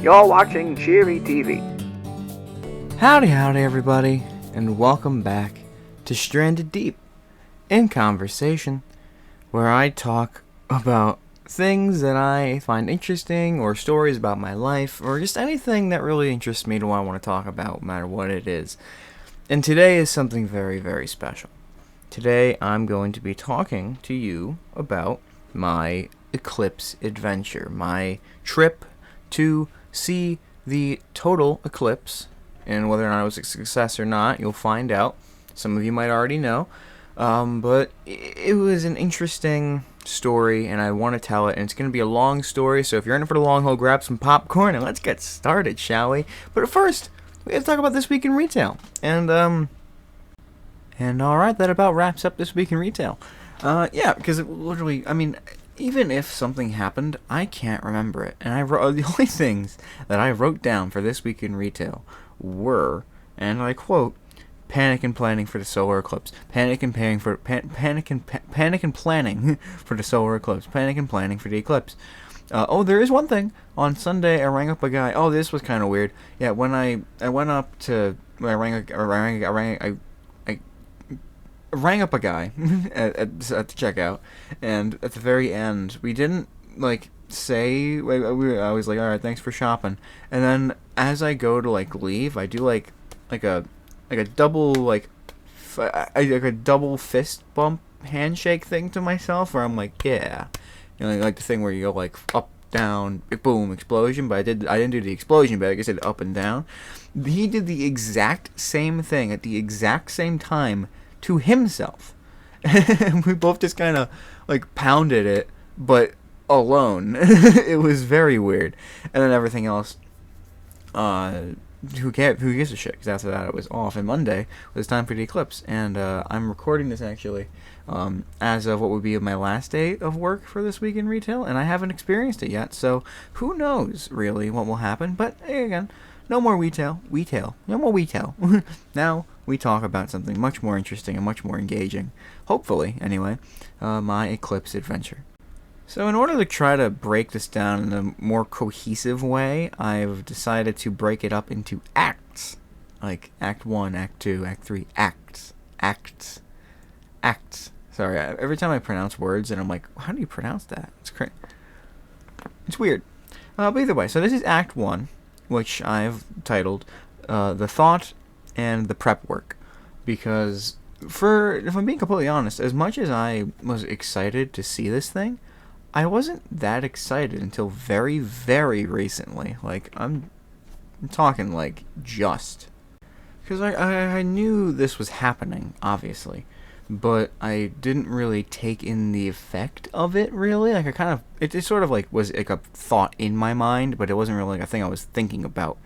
You're watching Cheery TV. Howdy everybody, and welcome back to Stranded Deep in Conversation, where I talk about things that I find interesting, or stories about my life, or just anything that really interests me to what I want to talk about, no matter what it is. And today is something very, very special. Today I'm going to be talking to you about my Eclipse adventure, my trip to see the total eclipse, and whether or not it was a success or not, you'll find out. Some of you might already know, but it was an interesting story, and I want to tell it, and it's going to be a long story, so if you're in it for the long haul, grab some popcorn, and let's get started, shall we? But first, we have to talk about This Week in Retail, and alright, that about wraps up This Week in Retail. Yeah, because it literally, even if something happened, I can't remember it. And the only things that I wrote down for This Week in Retail were, and I quote, panic and planning for the solar eclipse. Panic and planning for the solar eclipse. Panic and planning for the eclipse. There is one thing. On Sunday, I rang up a guy. Oh, this was kind of weird. Yeah, when I rang up a guy at the checkout, and at the very end, we didn't say. I was like, all right, thanks for shopping. And then as I go to leave, I do a double a double fist bump handshake thing to myself, where I'm like, yeah, like the thing where you go up, down, boom, explosion. But I didn't do the explosion, but I said up and down. He did the exact same thing at the exact same time to himself. And we both just kind of pounded it, but alone. It was very weird. And then everything else, who gives a shit? Because after that it was off, and Monday was time for the eclipse. And I'm recording this actually as of what would be my last day of work for This Week in Retail, and I haven't experienced it yet, so who knows really what will happen. But again, no more retail. No more retail. Now we talk about something much more interesting and much more engaging. Hopefully, anyway, my Eclipse adventure. So in order to try to break this down in a more cohesive way, I've decided to break it up into acts. Like Act 1, Act 2, Act 3, acts. Sorry, every time I pronounce words, and I'm like, how do you pronounce that? It's weird. But either way, so this is Act 1, which I've titled The Thought and the Prep Work. Because, if I'm being completely honest, as much as I was excited to see this thing, I wasn't that excited until very, very recently. I'm talking just. Because I knew this was happening, obviously, but I didn't really take in the effect of it, really. It sort of was a thought in my mind, but it wasn't really a thing I was thinking about.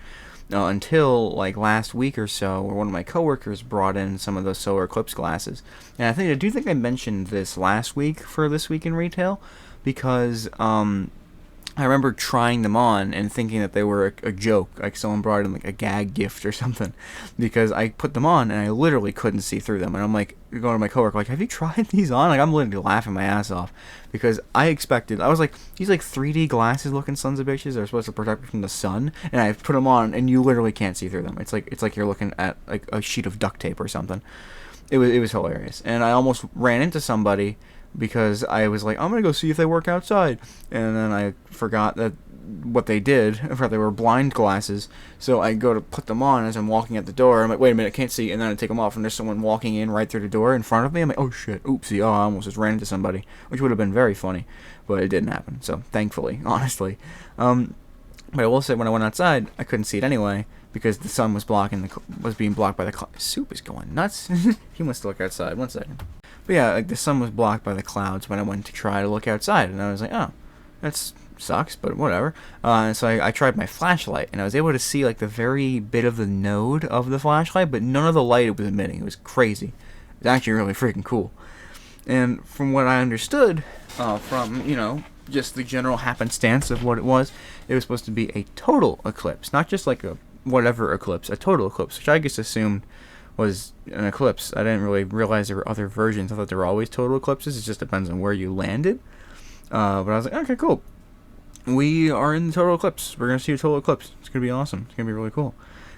Until last week or so, where one of my coworkers brought in some of those solar eclipse glasses. And I do think I mentioned this last week for This Week in Retail, because I remember trying them on and thinking that they were a joke, someone brought in a gag gift or something, because I put them on and I literally couldn't see through them. And I'm going to my coworker, have you tried these on? I'm literally laughing my ass off, because I was these 3D glasses looking sons of bitches are supposed to protect me from the sun, and I put them on and you literally can't see through them. It's like you're looking at a sheet of duct tape or something. It was hilarious, and I almost ran into somebody because I was like, I'm going to go see if they work outside. And then I forgot that what they did. I forgot they were blind glasses. So I go to put them on as I'm walking out the door. I'm like, wait a minute, I can't see. And then I take them off, and there's someone walking in right through the door in front of me. I'm like, oh shit, oopsie, I almost just ran into somebody. Which would have been very funny. But it didn't happen. So thankfully, honestly. But I will say, when I went outside, I couldn't see it anyway, because the sun was being blocked by the clouds. Soup is going nuts. He wants to look outside. 1 second. But yeah, the sun was blocked by the clouds when I went to try to look outside, and I was like, oh, that sucks, but whatever. And so I tried my flashlight, and I was able to see the very bit of the node of the flashlight, but none of the light it was emitting. It was crazy. It was actually really freaking cool. And from what I understood, from just the general happenstance of what it was supposed to be a total eclipse, not just a whatever eclipse, a total eclipse, which I just assumed was an eclipse. I didn't really realize there were other versions. I thought there were always total eclipses. It just depends on where you landed. But I was like, okay, cool. we are in the total eclipse. We're gonna see a total eclipse. It's gonna be awesome. It's gonna be really cool.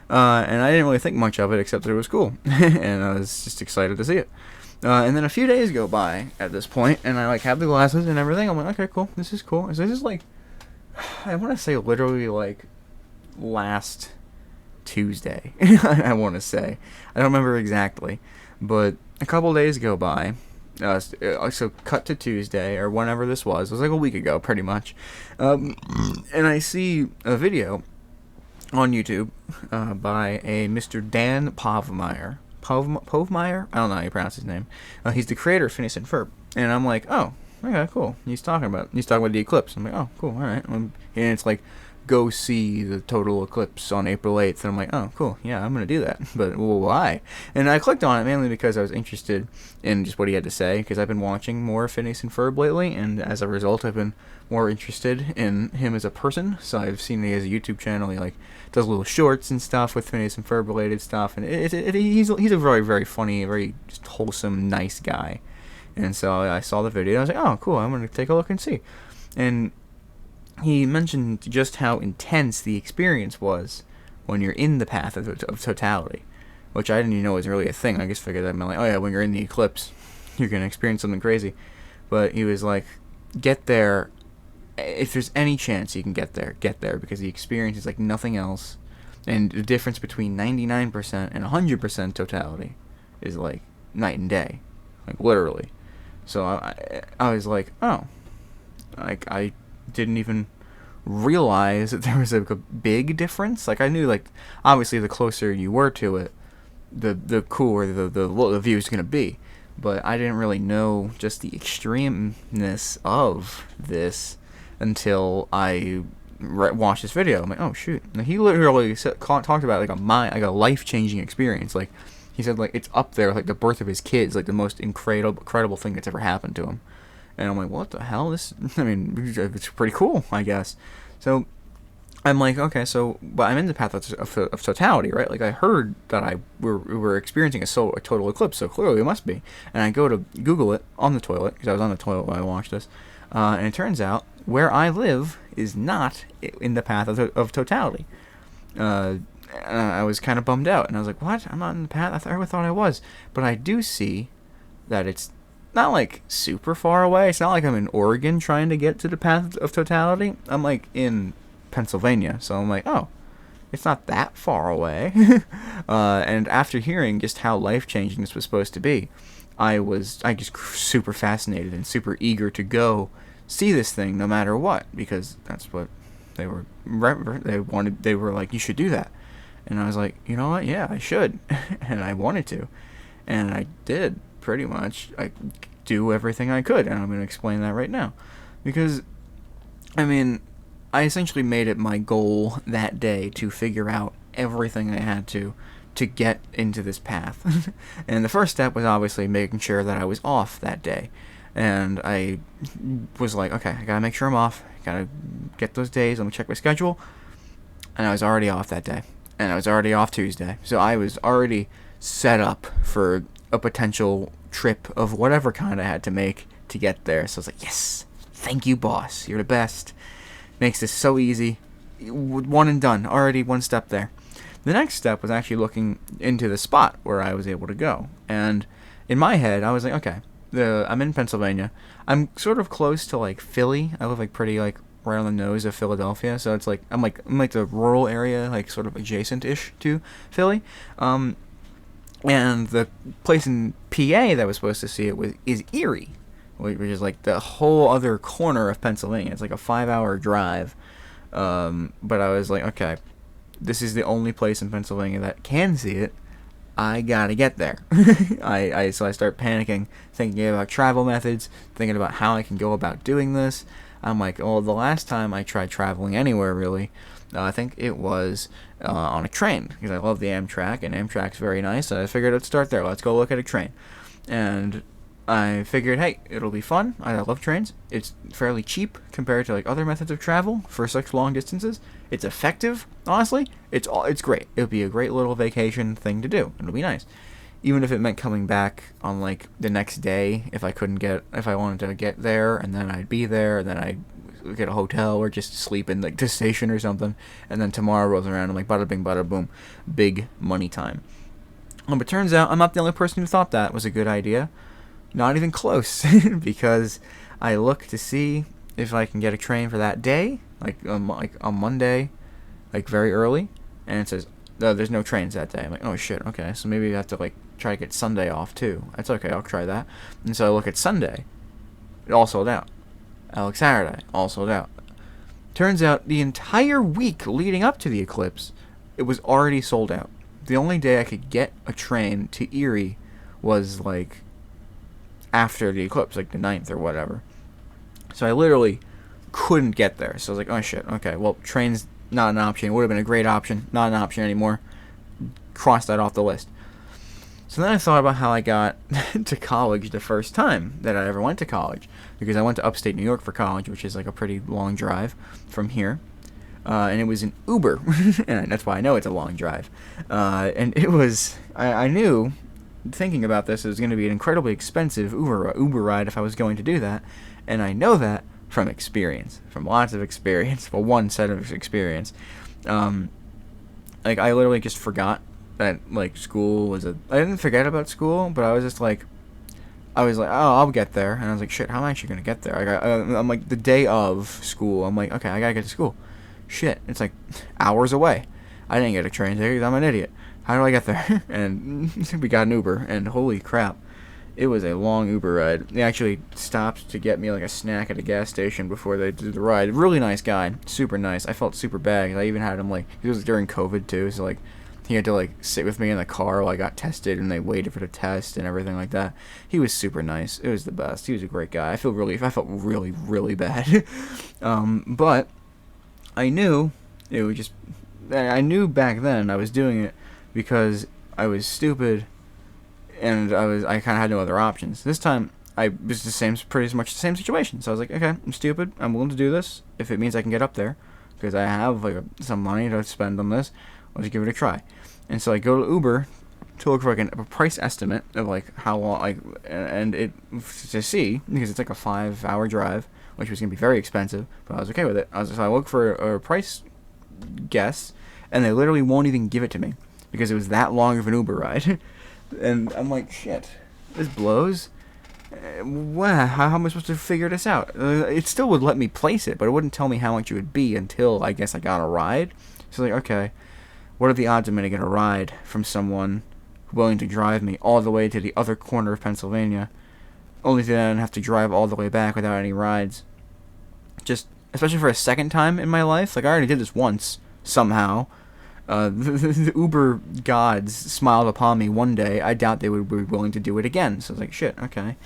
And I didn't really think much of it except that it was cool, and I was just excited to see it. And then a few days go by at this point, and I like have the glasses and everything. I'm like, okay, cool. This is cool. So this is like, I want to say literally like last Tuesday. I want to say, I don't remember exactly, but a couple days go by. So cut to Tuesday or whenever this was. It was like a week ago, pretty much. And I see a video on YouTube by a Mr. Dan Povmeyer. Povmeyer? I don't know how you pronounce his name. He's the creator of Phineas and Ferb. And I'm like, oh, okay, cool. He's talking about the eclipse. I'm like, oh, cool, all right. And it's like, go see the total eclipse on April 8th. And I'm like, oh, cool, yeah, I'm going to do that. But, well, why? And I clicked on it mainly because I was interested in just what he had to say, because I've been watching more Phineas and Ferb lately, and as a result, I've been more interested in him as a person. So I've seen he has a YouTube channel. He, like, does little shorts and stuff with Phineas and Ferb related stuff, and he's a very, very funny, very just wholesome, nice guy. And so I saw the video, and I was like, oh, cool, I'm going to take a look and see. And he mentioned just how intense the experience was when you're in the path of totality, which I didn't even know was really a thing. I just figured that meant like, oh yeah, when you're in the eclipse, you're going to experience something crazy. But he was like, get there. If there's any chance you can get there, because the experience is like nothing else. And the difference between 99% and 100% totality is like night and day. Like literally. So I was like, oh. Like, I didn't even realize that there was a big difference. Like, I knew, like, obviously the closer you were to it, the cooler the view is going to be. But I didn't really know just the extremeness of this until I watched this video. I'm like, oh, shoot. Now, he literally talked about, like, a life-changing experience. Like, he said, like, it's up there with, like, the birth of his kids, like, the most incredible thing that's ever happened to him. And I'm like, what the hell? It's pretty cool, I guess. So I'm like, okay, but I'm in the path of totality, right? Like, I heard that we were experiencing a total eclipse, so clearly it must be. And I go to Google it on the toilet, because I was on the toilet while I watched this. And it turns out where I live is not in the path of totality. I was kind of bummed out, and I was like, what? I'm not in the path? I thought I was. But I do see that it's not like super far away. It's not like I'm in Oregon trying to get to the path of totality. I'm like in Pennsylvania, so I'm like, oh, it's not that far away. And after hearing just how life-changing this was supposed to be, I just super fascinated and super eager to go see this thing no matter what, because that's what they were like, you should do that. And I was like, you know what, yeah, I should. And I wanted to, and I did. Pretty much, I do everything I could, and I'm going to explain that right now. Because, I mean, I essentially made it my goal that day to figure out everything I had to get into this path. And the first step was obviously making sure that I was off that day. And I was like, okay, I got to make sure I'm off. Got to get those days. I'm going to check my schedule. And I was already off that day. And I was already off Tuesday. So I was already set up for a potential trip of whatever kind I had to make to get there. So I was like, yes, thank you, boss. You're the best. Makes this so easy. One and done. Already one step there. The next step was actually looking into the spot where I was able to go. And in my head, I was like, okay, I'm in Pennsylvania. I'm sort of close to, like, Philly. I live, like, pretty, like, right on the nose of Philadelphia. So it's like, I'm like the rural area, like, sort of adjacent-ish to Philly. And the place in PA that was supposed to see it is Erie, which is like the whole other corner of Pennsylvania. It's like a 5-hour drive. But I was like, okay, this is the only place in Pennsylvania that can see it. I gotta get there. So I start panicking, thinking about travel methods, thinking about how I can go about doing this. I'm like, oh, the last time I tried traveling anywhere, really, I think it was on a train, because I love the Amtrak, and Amtrak's very nice. So I figured let's start there. Let's go look at a train. And I figured, hey, it'll be fun. I love trains. It's fairly cheap compared to like other methods of travel for such long distances. It's effective, honestly. It's great. It'll be a great little vacation thing to do. It'll be nice. Even if it meant coming back on like the next day if I wanted to get there, and then I'd be there, and then I'd get a hotel or just sleep in like the station or something. And then tomorrow rolls around, I'm like, bada bing, bada boom, big money time. But turns out I'm not the only person who thought that was a good idea. Not even close, because I look to see if I can get a train for that day, like on Monday, like very early, and it says there's no trains that day. I'm like, oh shit, okay, so maybe I have to like try to get Sunday off too. That's okay, I'll try that. And so I look at Sunday, it all sold out. I look Saturday, all sold out. Turns out the entire week leading up to the eclipse, it was already sold out. The only day I could get a train to Erie was like after the eclipse, like the 9th or whatever. So I literally couldn't get there. So I was like, oh shit, okay, well, train's not an option. It would have been a great option, not an option anymore. Cross that off the list. So then I thought about how I got to college the first time that I ever went to college, because I went to upstate New York for college, which is like a pretty long drive from here. And it was an Uber, and that's why I know it's a long drive. And it was, I knew, thinking about this, it was going to be an incredibly expensive Uber ride if I was going to do that, and I know that from experience, from lots of experience, well, one set of experience. Like, I literally just forgot that, like, school was I didn't forget about school, but I was just like, oh, I'll get there, and I was like, shit, how am I actually going to get there? I'm like, the day of school, I'm like, okay, I gotta get to school. Shit, it's like hours away. I didn't get a train ticket because I'm an idiot. How do I get there? And we got an Uber, and holy crap, it was a long Uber ride. They actually stopped to get me like a snack at a gas station before they did the ride. Really nice guy, super nice. I felt super bad. I even had him like, it was during COVID too, so like he had to like sit with me in the car while I got tested, and they waited for the test and everything like that. He was super nice. It was the best. He was a great guy. I felt really, really bad. But I knew it was just, I knew back then I was doing it because I was stupid, and I kind of had no other options. This time I was pretty much the same situation. So I was like, okay, I'm stupid. I'm willing to do this if it means I can get up there, because I have like some money to spend on this. Let's give it a try. And so I go to Uber to look for like a price estimate of like how long, like, and it to see, because it's like a 5-hour drive, which was gonna be very expensive, but I was okay with it. So I look for a price guess, and they literally won't even give it to me because it was that long of an Uber ride. And I'm like, shit, this blows. Wow, how am I supposed to figure this out? It still would let me place it, but it wouldn't tell me how much it would be until I guess I got a ride. So like, okay, what are the odds I'm gonna get a ride from someone willing to drive me all the way to the other corner of Pennsylvania, only to then have to drive all the way back without any rides? Just, especially for a second time in my life, like I already did this once, somehow. The Uber gods smiled upon me one day. I doubt they would be willing to do it again. So I was like, shit, okay.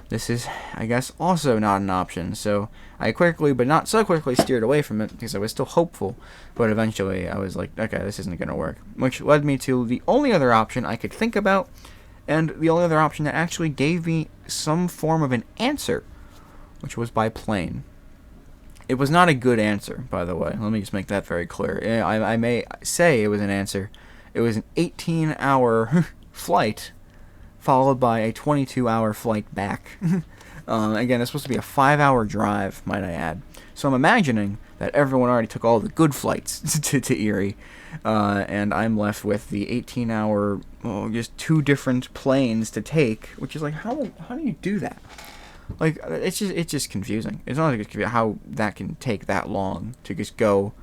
This is, I guess, also not an option. So I quickly, but not so quickly, steered away from it because I was still hopeful. But eventually I was like, okay, this isn't going to work. Which led me to the only other option I could think about, and the only other option that actually gave me some form of an answer, which was by plane. It was not a good answer, by the way. Let me just make that very clear. I may say it was an answer. It was an 18-hour flight, followed by a 22-hour flight back. Again, it's supposed to be a 5-hour drive, might I add. So I'm imagining that everyone already took all the good flights to Erie, and I'm left with the 18-hour, just 2 different planes to take, which is like, how do you do that? Like, it's just confusing. It's not like how that can take that long to just go.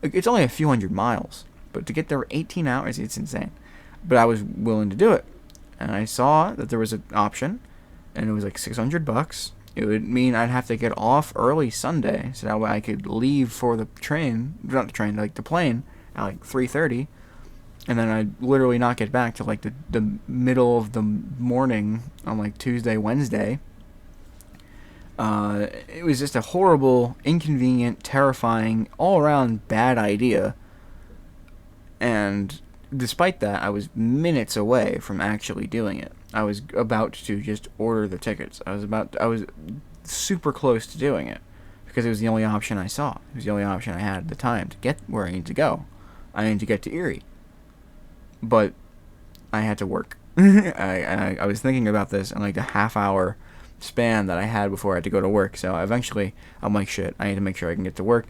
It's only a few hundred miles, but to get there 18 hours, it's insane. But I was willing to do it, and I saw that there was an option, and it was like $600. It would mean I'd have to get off early Sunday, so that way I could leave for the train, not the train, like the plane, at like 3:30, and then I'd literally not get back till like the middle of the morning on like Tuesday, Wednesday. It was just a horrible, inconvenient, terrifying, all-around bad idea. And despite that, I was minutes away from actually doing it. I was about to just order the tickets. I was super close to doing it, because it was the only option I saw. It was the only option I had at the time to get where I need to go. I need to get to Erie. But I had to work. I was thinking about this, and like the half hour span that I had before I had to go to work. So eventually, I'm like, shit, I need to make sure I can get to work.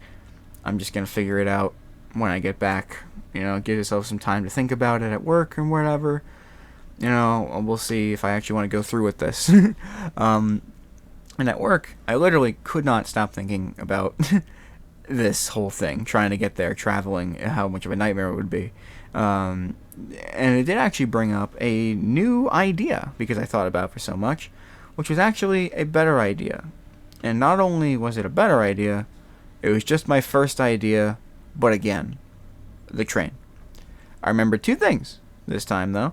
I'm just going to figure it out when I get back. Give yourself some time to think about it at work or whatever. We'll see if I actually want to go through with this. And at work, I literally could not stop thinking about this whole thing, trying to get there, traveling, how much of a nightmare it would be. And it did actually bring up a new idea, because I thought about it for so much, which was actually a better idea. And not only was it a better idea, it was just my first idea, but again, the train. I remember two things this time, though.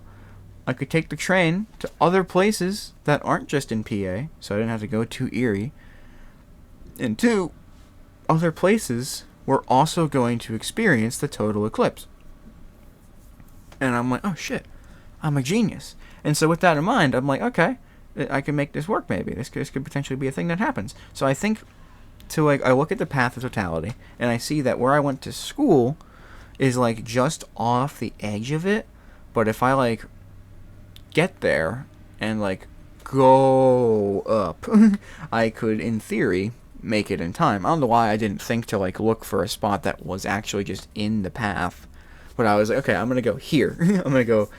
I could take the train to other places that aren't just in PA, so I didn't have to go to Erie. And two, other places were also going to experience the total eclipse. And I'm like, oh shit, I'm a genius. And so with that in mind, I'm like, okay, I can make this work maybe. This could potentially be a thing that happens. So I think I look at the path of totality, and I see that where I went to school is like just off the edge of it. But if I get there and go up, I could in theory make it in time. I don't know why I didn't think to look for a spot that was actually just in the path, but I was like, okay, I'm gonna go here. I'm gonna go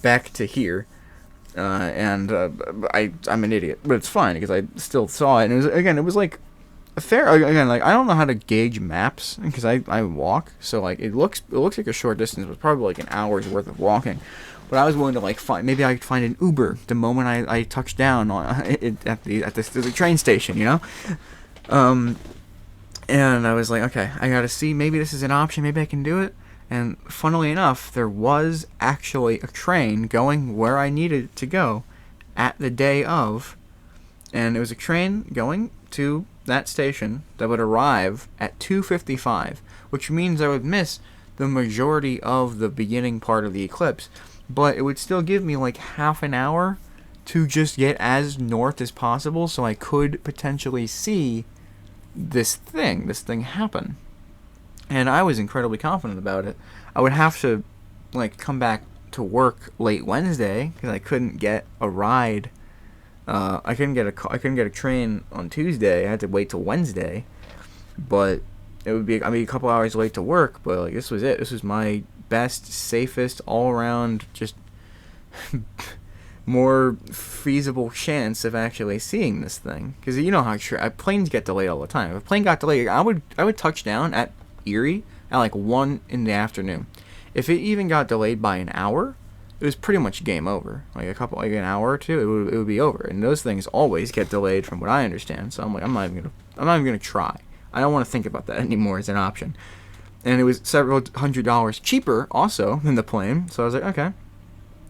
back to here, and I'm an idiot, but it's fine because I still saw it. And it was like a fair, again, I don't know how to gauge maps because I walk, so it looks like a short distance, but probably an hour's worth of walking. But I was willing to find, maybe I could find an Uber the moment I touched down at the train station, and I was like, okay, I gotta see, maybe this is an option, maybe I can do it. And funnily enough, there was actually a train going where I needed to go at the day of, and it was a train going to that station that would arrive at 2:55, which means I would miss the majority of the beginning part of the eclipse, but it would still give me half an hour to just get as north as possible so I could potentially see this thing happen. And I was incredibly confident about it. I would have to come back to work late Wednesday because I couldn't get a ride. I couldn't get a train on Tuesday. I had to wait till Wednesday. But it would be a couple hours late to work, but this was it. This was my best, safest, all around, just more feasible chance of actually seeing this thing. Because you know how planes get delayed all the time. If a plane got delayed, I would touch down at Erie at 1 in the afternoon. If it even got delayed by an hour, it was pretty much game over. An hour or two, it would be over. And those things always get delayed, from what I understand. So I'm not even gonna try. I don't want to think about that anymore as an option. And it was several $100s cheaper also than the plane. So I was like, okay,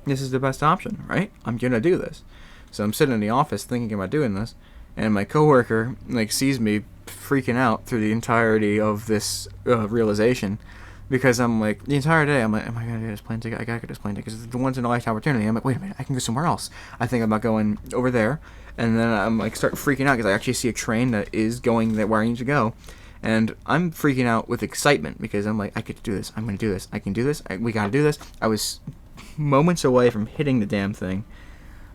this is the best option, right? I'm gonna do this. So I'm sitting in the office thinking about doing this, and my coworker sees me freaking out through the entirety of this realization, because I'm the entire day I'm like, am I gonna get this plane ticket? I gotta get this plane ticket because it's the once in a lifetime opportunity. I'm like, wait a minute, I can go somewhere else. I think about going over there, and then I'm start freaking out because I actually see a train that is going where I need to go, and I'm freaking out with excitement because I'm like, I get to do this. I'm gonna do this. I can do this. We gotta do this. I was moments away from hitting the damn thing.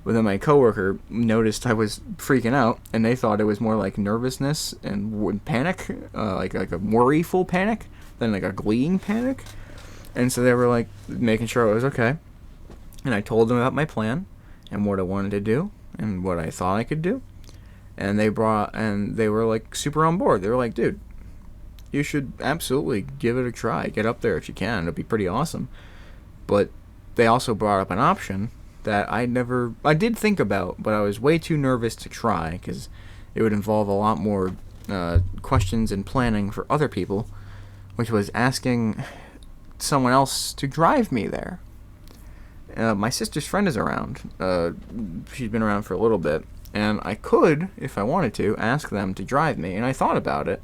But then my coworker noticed I was freaking out, and they thought it was more nervousness and panic, like a worryful panic, than a gleeing panic. And so they were making sure I was okay. And I told them about my plan and what I wanted to do and what I thought I could do. And they were super on board. They were like, dude, you should absolutely give it a try. Get up there if you can. It'll be pretty awesome. But they also brought up an option that I did think about, but I was way too nervous to try because it would involve a lot more questions and planning for other people, which was asking someone else to drive me there. My sister's friend is around. She's been around for a little bit, and I could, if I wanted to, ask them to drive me, and I thought about it,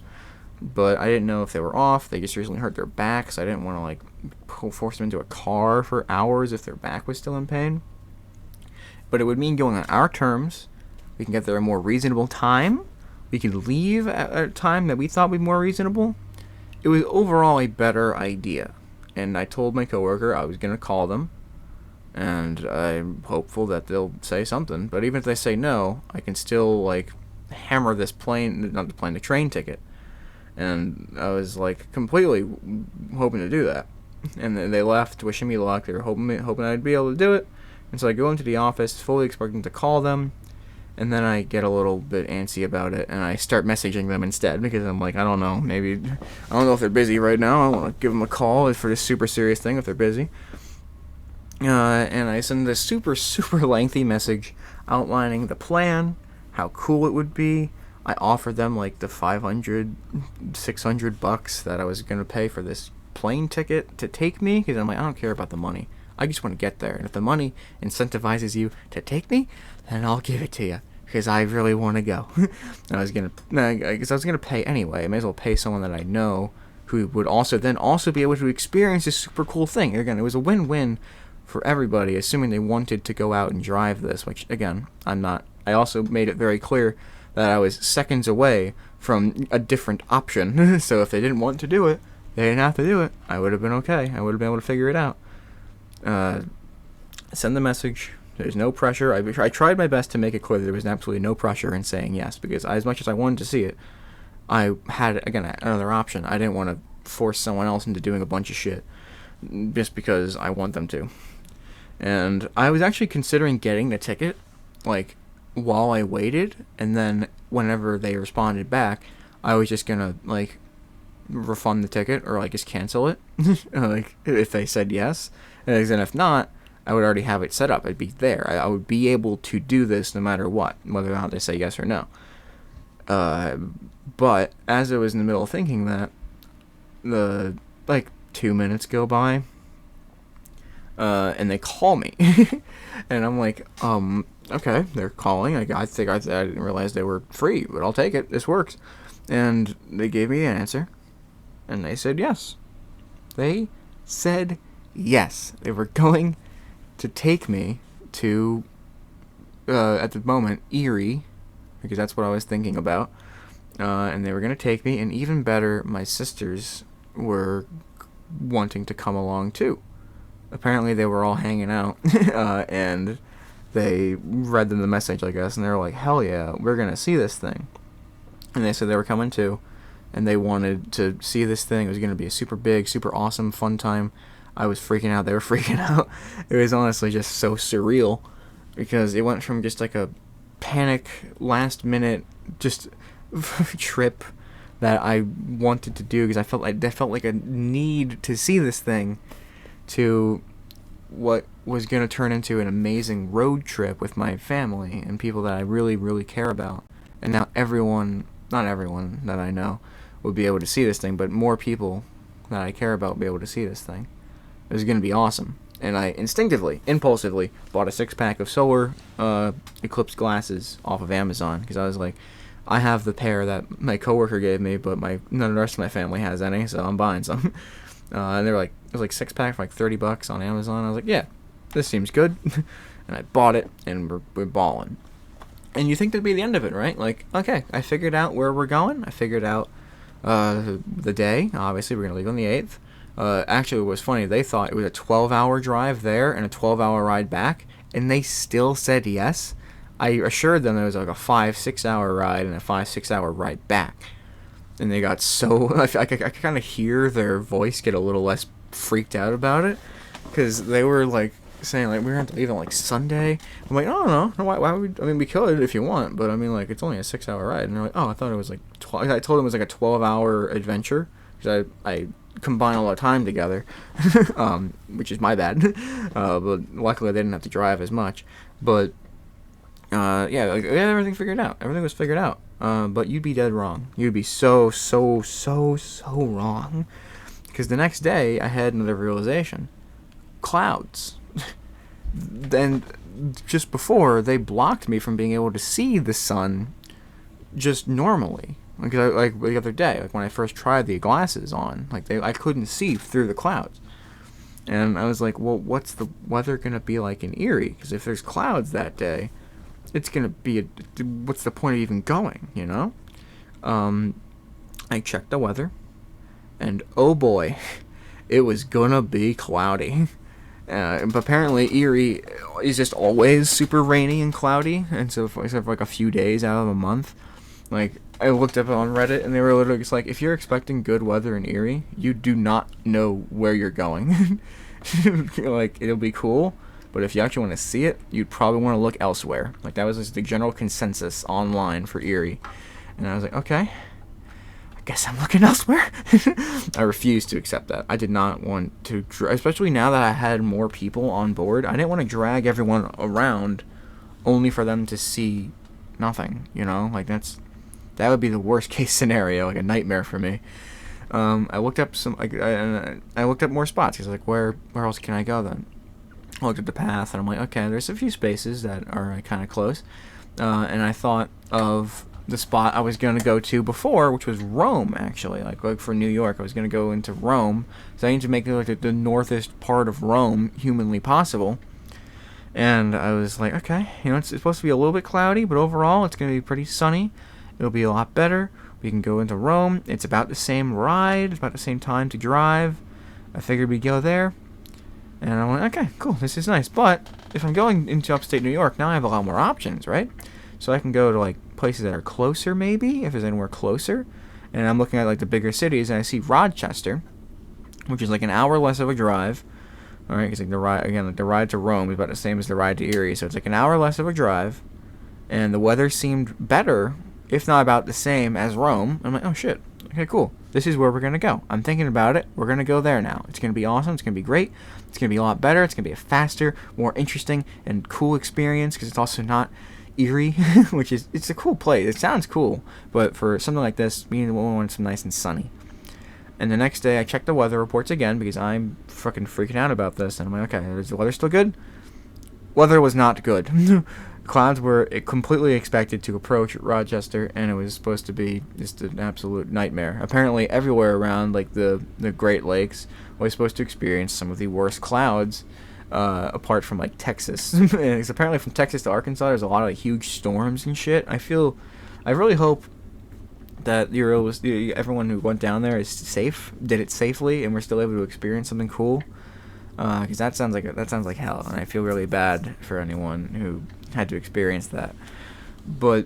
but I didn't know if they were off. They just recently hurt their back, so I didn't want to force them into a car for hours if their back was still in pain. But it would mean going on our terms. We can get there at a more reasonable time. We could leave at a time that we thought would be more reasonable. It was overall a better idea. And I told my coworker I was going to call them and I'm hopeful that they'll say something. But even if they say no, I can still like hammer this the train ticket. And I was like completely hoping to do that. And then they left, wishing me luck. They were hoping I'd be able to do it. And so I go into the office, fully expecting to call them. And then I get a little bit antsy about it, and I start messaging them instead because I'm like, I don't know, maybe, I don't know if they're busy right now. I want to give them a call for this super serious thing if they're busy. And I send this super, super lengthy message outlining the plan, how cool it would be. I offered them like the $500-$600 that I was going to pay for this plane ticket to take me, because I'm like, I don't care about the money. I just want to get there. And if the money incentivizes you to take me, then I'll give it to you, because I really want to go. And I guess I was gonna pay anyway. I may as well pay someone that I know who would also be able to experience this super cool thing. Again, it was a win-win for everybody, assuming they wanted to go out and drive this, which again, I'm not. I also made it very clear that I was seconds away from a different option. So if they didn't want to do it, they didn't have to do it. I would have been okay. I would have been able to figure it out. Send the message. There's no pressure. I tried my best to make it clear that there was absolutely no pressure in saying yes, because as much as I wanted to see it, I had, again, another option. I didn't want to force someone else into doing a bunch of shit just because I want them to. And I was actually considering getting the ticket, like, while I waited, and then whenever they responded back, I was just gonna, like, refund the ticket or, like, just cancel it, like, if they said yes. And if not, I would already have it set up. I'd be there. I would be able to do this no matter what, whether or not they say yes or no. But as I was in the middle of thinking that, 2 minutes go by, and they call me, and I'm like, okay, they're calling. I didn't realize they were free, but I'll take it. This works. And they gave me an answer, and they said yes. They said yes. They were going to take me to, at the moment, Erie, because that's what I was thinking about, and they were going to take me, and even better, my sisters were wanting to come along too. Apparently they were all hanging out, and they read them the message, I guess, and they were like, hell yeah, we're going to see this thing. And they said they were coming too, and they wanted to see this thing. It was going to be a super big, super awesome, fun time. I was freaking out. They were freaking out. It was honestly just so surreal, because it went from just like a panic, last minute, just trip that I wanted to do because I felt like a need to see this thing, to what was going to turn into an amazing road trip with my family and people that I really, really care about. And now not everyone that I know would be able to see this thing, but more people that I care about will be able to see this thing. It was going to be awesome. And I impulsively bought a 6-pack of solar Eclipse glasses off of Amazon, because I was like, I have the pair that my coworker gave me, but none of the rest of my family has any, so I'm buying some. And they were like, it was like 6-pack for like $30 on Amazon. I was like, yeah, this seems good. And I bought it, and we're balling. And you think that'd be the end of it, right? Like, okay, I figured out where we're going. I figured out the day. Obviously, we're going to leave on the 8th. Actually, it was funny. They thought it was a 12-hour drive there and a 12-hour ride back, and they still said yes. I assured them it was like a 5-6 hour ride and a 5-6 hour ride back. And they got so... I kind of hear their voice get a little less freaked out about it, because they were like saying like, we're going to have to leave on like Sunday. I'm like, oh no, why would we... I mean, we could if you want, but I mean, like, it's only a 6-hour ride. And they're like, oh, I thought it was like 12... I told them it was like a 12-hour adventure, because I combine all our time together, which is my bad. But luckily they didn't have to drive as much. But yeah, like, we had everything figured out. Everything was figured out. But you'd be dead wrong. You'd be so wrong. Because the next day I had another realization. Clouds. Then just before, they blocked me from being able to see the sun just normally. Like the other day, like when I first tried the glasses on, I couldn't see through the clouds. And I was like, well, what's the weather going to be like in Erie? Because if there's clouds that day, it's going to be what's the point of even going, you know? I checked the weather, and oh boy, it was going to be cloudy. But apparently Erie is just always super rainy and cloudy, and so except for like a few days out of a month. Like, I looked up on Reddit, and they were literally just like, if you're expecting good weather in Erie, you do not know where you're going. Like, it'll be cool, but if you actually want to see it, you'd probably want to look elsewhere. Like, that was just the general consensus online for Erie. And I was like, okay, I guess I'm looking elsewhere. I refused to accept that. I did not want to, especially now that I had more people on board, I didn't want to drag everyone around only for them to see nothing, you know? Like, that would be the worst case scenario, like a nightmare for me. I looked up I looked up more spots, because like, where else can I go then? I looked at the path, and I'm like, okay, there's a few spaces that are kind of close. And I thought of the spot I was going to go to before, which was Rome, actually. Like for New York, I was going to go into Rome. So I need to make like the northest part of Rome humanly possible. And I was like, okay, you know, it's supposed to be a little bit cloudy, but overall it's going to be pretty sunny. It'll be a lot better. We can go into Rome. It's about the same ride. It's about the same time to drive. I figured we'd go there. And I went, okay, cool, this is nice. But if I'm going into upstate New York, now I have a lot more options, right? So I can go to like places that are closer, maybe, if there's anywhere closer. And I'm looking at like the bigger cities, and I see Rochester, which is like an hour less of a drive. All right, because like the ride to Rome is about the same as the ride to Erie, so it's like an hour less of a drive, and the weather seemed better, if not about the same as Rome. I'm like, oh shit, okay, cool. This is where we're going to go. I'm thinking about it. We're going to go there now. It's going to be awesome. It's going to be great. It's going to be a lot better. It's going to be a faster, more interesting, and cool experience, because it's also not Erie, which is, it's a cool place. It sounds cool, but for something like this, we want some nice and sunny. And the next day, I checked the weather reports again, because I'm fucking freaking out about this, and I'm like, okay, is the weather still good? Weather was not good. Clouds were completely expected to approach Rochester, and it was supposed to be just an absolute nightmare. Apparently, everywhere around like the Great Lakes was supposed to experience some of the worst clouds, apart from like Texas. And it's apparently from Texas to Arkansas, there's a lot of like, huge storms and shit. I really hope that everyone who went down there is safe, did it safely, and we're still able to experience something cool. Because that sounds like hell, and I feel really bad for anyone who had to experience that. But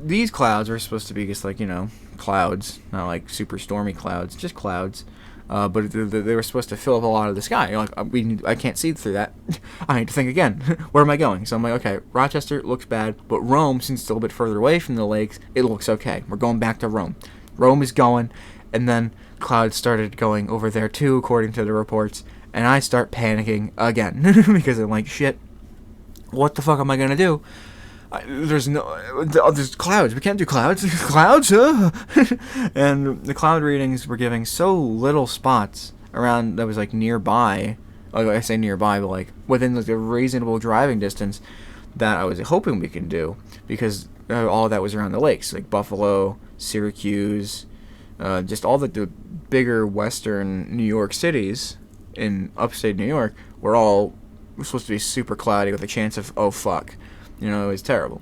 these clouds were supposed to be just like, you know, clouds, not like super stormy clouds, just clouds. But they were supposed to fill up a lot of the sky. You're like, I can't see through that. I need to think again. Where am I going? So I'm like, okay, Rochester looks bad, but Rome, since it's a little bit further away from the lakes, it looks okay. We're going back to Rome. Rome is going, and then clouds started going over there too, according to the reports. And I start panicking again because I'm like, shit, what the fuck am I gonna do? There's clouds. We can't do clouds. Clouds? And the cloud readings were giving so little spots around that was like nearby. Like I say nearby, but like within like a reasonable driving distance that I was hoping we can do, because all of that was around the lakes, like Buffalo, Syracuse, just all the bigger western New York cities in upstate New York were all supposed to be super cloudy with a chance of, oh fuck, you know, it was terrible.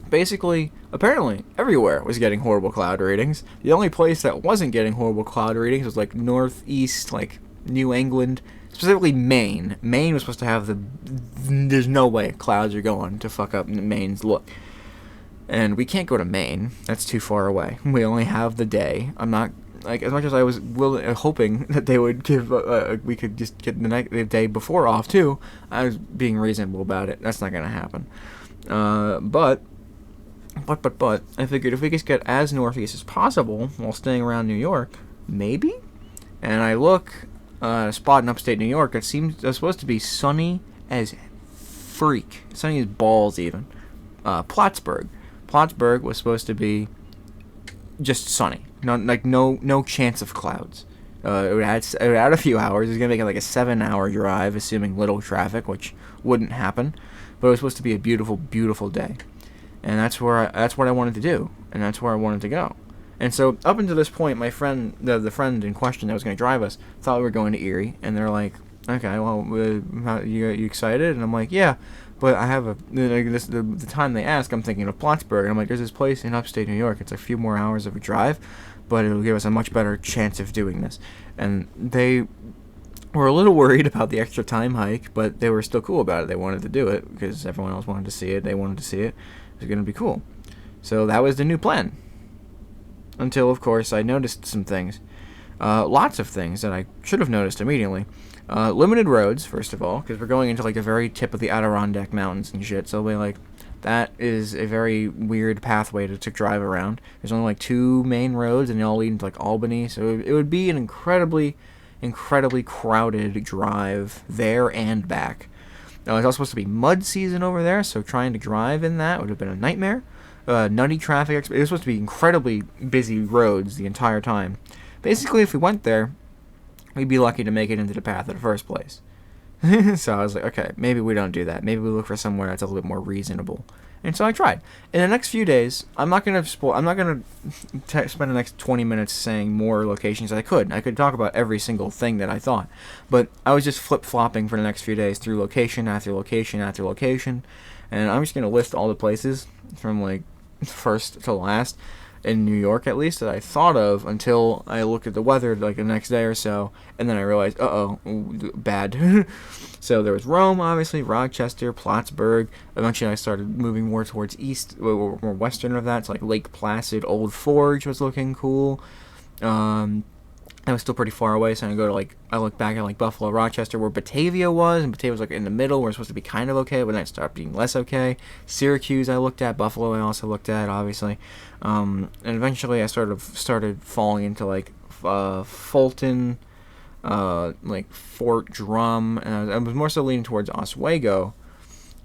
Basically, apparently, everywhere was getting horrible cloud readings. The only place that wasn't getting horrible cloud readings was like northeast, like New England, specifically Maine. Maine was supposed to have there's no way clouds are going to fuck up Maine's look. And we can't go to Maine. That's too far away. We only have the day. I'm not, like, as much as I was hoping that they would give, we could just get the day before off too, I was being reasonable about it. That's not going to happen. But, I figured if we could get as northeast as possible while staying around New York, maybe? And I look at a spot in upstate New York that seems supposed to be sunny as freak. Sunny as balls, even. Plattsburgh. Plattsburgh was supposed to be just sunny. No chance of clouds. It would add a few hours. It was going to make it like a 7-hour drive, assuming little traffic, which wouldn't happen. But it was supposed to be a beautiful, beautiful day. And that's what I wanted to do. And that's where I wanted to go. And so up until this point, my friend, the friend in question that was going to drive us, thought we were going to Erie. And they're like, okay, well, you excited? And I'm like, yeah. But I have the time they ask, I'm thinking of Plattsburgh. And I'm like, there's this place in upstate New York. It's a few more hours of a drive, but it'll give us a much better chance of doing this. And they were a little worried about the extra time hike, but they were still cool about it. They wanted to do it because everyone else wanted to see it. They wanted to see it. It was going to be cool. So that was the new plan. Until, of course, I noticed some things. Lots of things that I should have noticed immediately. Limited roads, first of all, because we're going into like the very tip of the Adirondack Mountains and shit. So we like that is a very weird pathway to drive around. There's only like 2 main roads, and they all lead into like Albany. So it would be an incredibly crowded drive there and back. Now, it's also supposed to be mud season over there, so trying to drive in that would have been a nightmare. Nutty traffic. It was supposed to be incredibly busy roads the entire time. Basically, if we went there, we'd be lucky to make it into the path in the first place. So I was like, okay, maybe we don't do that. Maybe we look for somewhere that's a little bit more reasonable. And so I tried. In the next few days, I'm not gonna spend the next 20 minutes saying more locations that I could. I could talk about every single thing that I thought, but I was just flip-flopping for the next few days through location after location after location, and I'm just gonna list all the places from like first to last in New York, at least, that I thought of until I looked at the weather like the next day or so, and then I realized, bad. So there was Rome, obviously, Rochester, Plattsburgh. Eventually I started moving more towards east, more western of that. It's like Lake Placid, Old Forge was looking cool. That was still pretty far away, so I looked back at like Buffalo, Rochester, where Batavia was, and Batavia was like in the middle, where it's supposed to be kind of okay, but then it started being less okay. Syracuse I looked at, Buffalo I also looked at, obviously, and eventually I started falling into like Fulton, like Fort Drum, and I was more so leaning towards Oswego,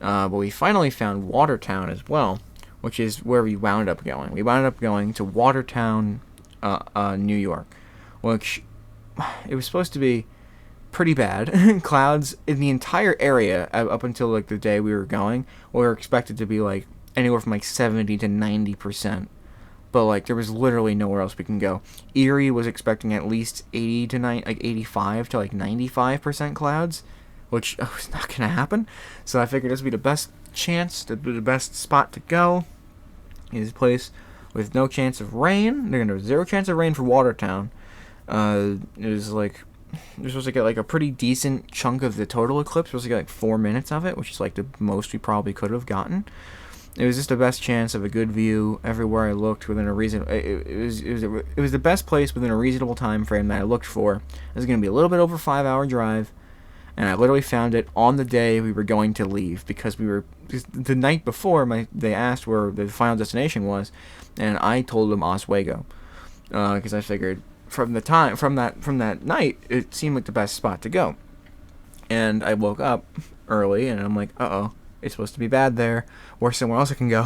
but we finally found Watertown as well, which is where we wound up going. We wound up going to Watertown, New York, which it was supposed to be pretty bad. Clouds in the entire area up until like the day we were going were expected to be like anywhere from like 70 to 90%. But like there was literally nowhere else we can go. Erie was expecting at least 80 to 9, like 85 to like 95% clouds, which was not gonna happen. So I figured this would be the best chance, the best spot to go. Is a place with no chance of rain. They're gonna have 0 chance of rain for Watertown. It was like you're supposed to get like a pretty decent chunk of the total eclipse. Supposed to get like 4 minutes of it, which is like the most we probably could have gotten. It was just the best chance of a good view everywhere I looked within a reason. It was the best place within a reasonable time frame that I looked for. It was going to be a little bit over 5-hour drive, and I literally found it on the day we were going to leave because the night before they asked where the final destination was, and I told them Oswego because I figured from that night it seemed like the best spot to go. And I woke up early and I'm like, it's supposed to be bad there, or somewhere else I can go.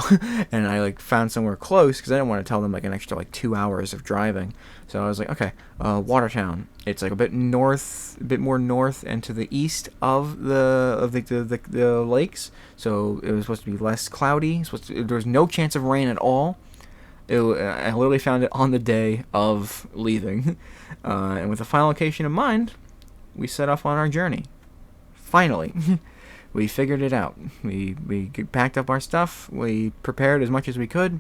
And I like found somewhere close because I didn't want to tell them like an extra like 2 hours of driving. So I was like, okay, Watertown. It's like a bit more north and to the east of the lakes. So it was supposed to be less cloudy. There was no chance of rain at all. I literally found it on the day of leaving, and with the final location in mind, we set off on our journey. Finally. We figured it out. We packed up our stuff. We prepared as much as we could.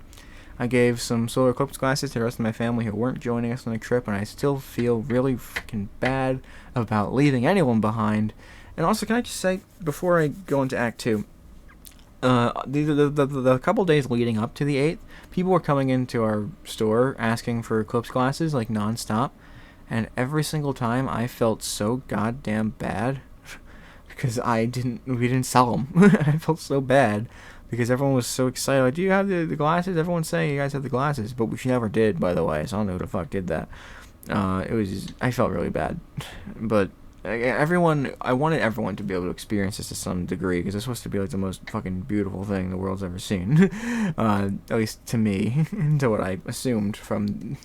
I gave some solar eclipse glasses to the rest of my family who weren't joining us on the trip, and I still feel really freaking bad about leaving anyone behind. And also, can I just say, before I go into Act 2, the couple days leading up to the 8th, people were coming into our store asking for eclipse glasses, like, nonstop. And every single time, I felt so goddamn bad. Because we didn't sell them. I felt so bad because everyone was so excited. Like, do you have the glasses? Everyone's saying you guys have the glasses, but we never did, by the way. So I don't know who the fuck did that. I felt really bad, but I wanted everyone to be able to experience this to some degree because it's supposed to be like the most fucking beautiful thing the world's ever seen. At least to me, to what I assumed from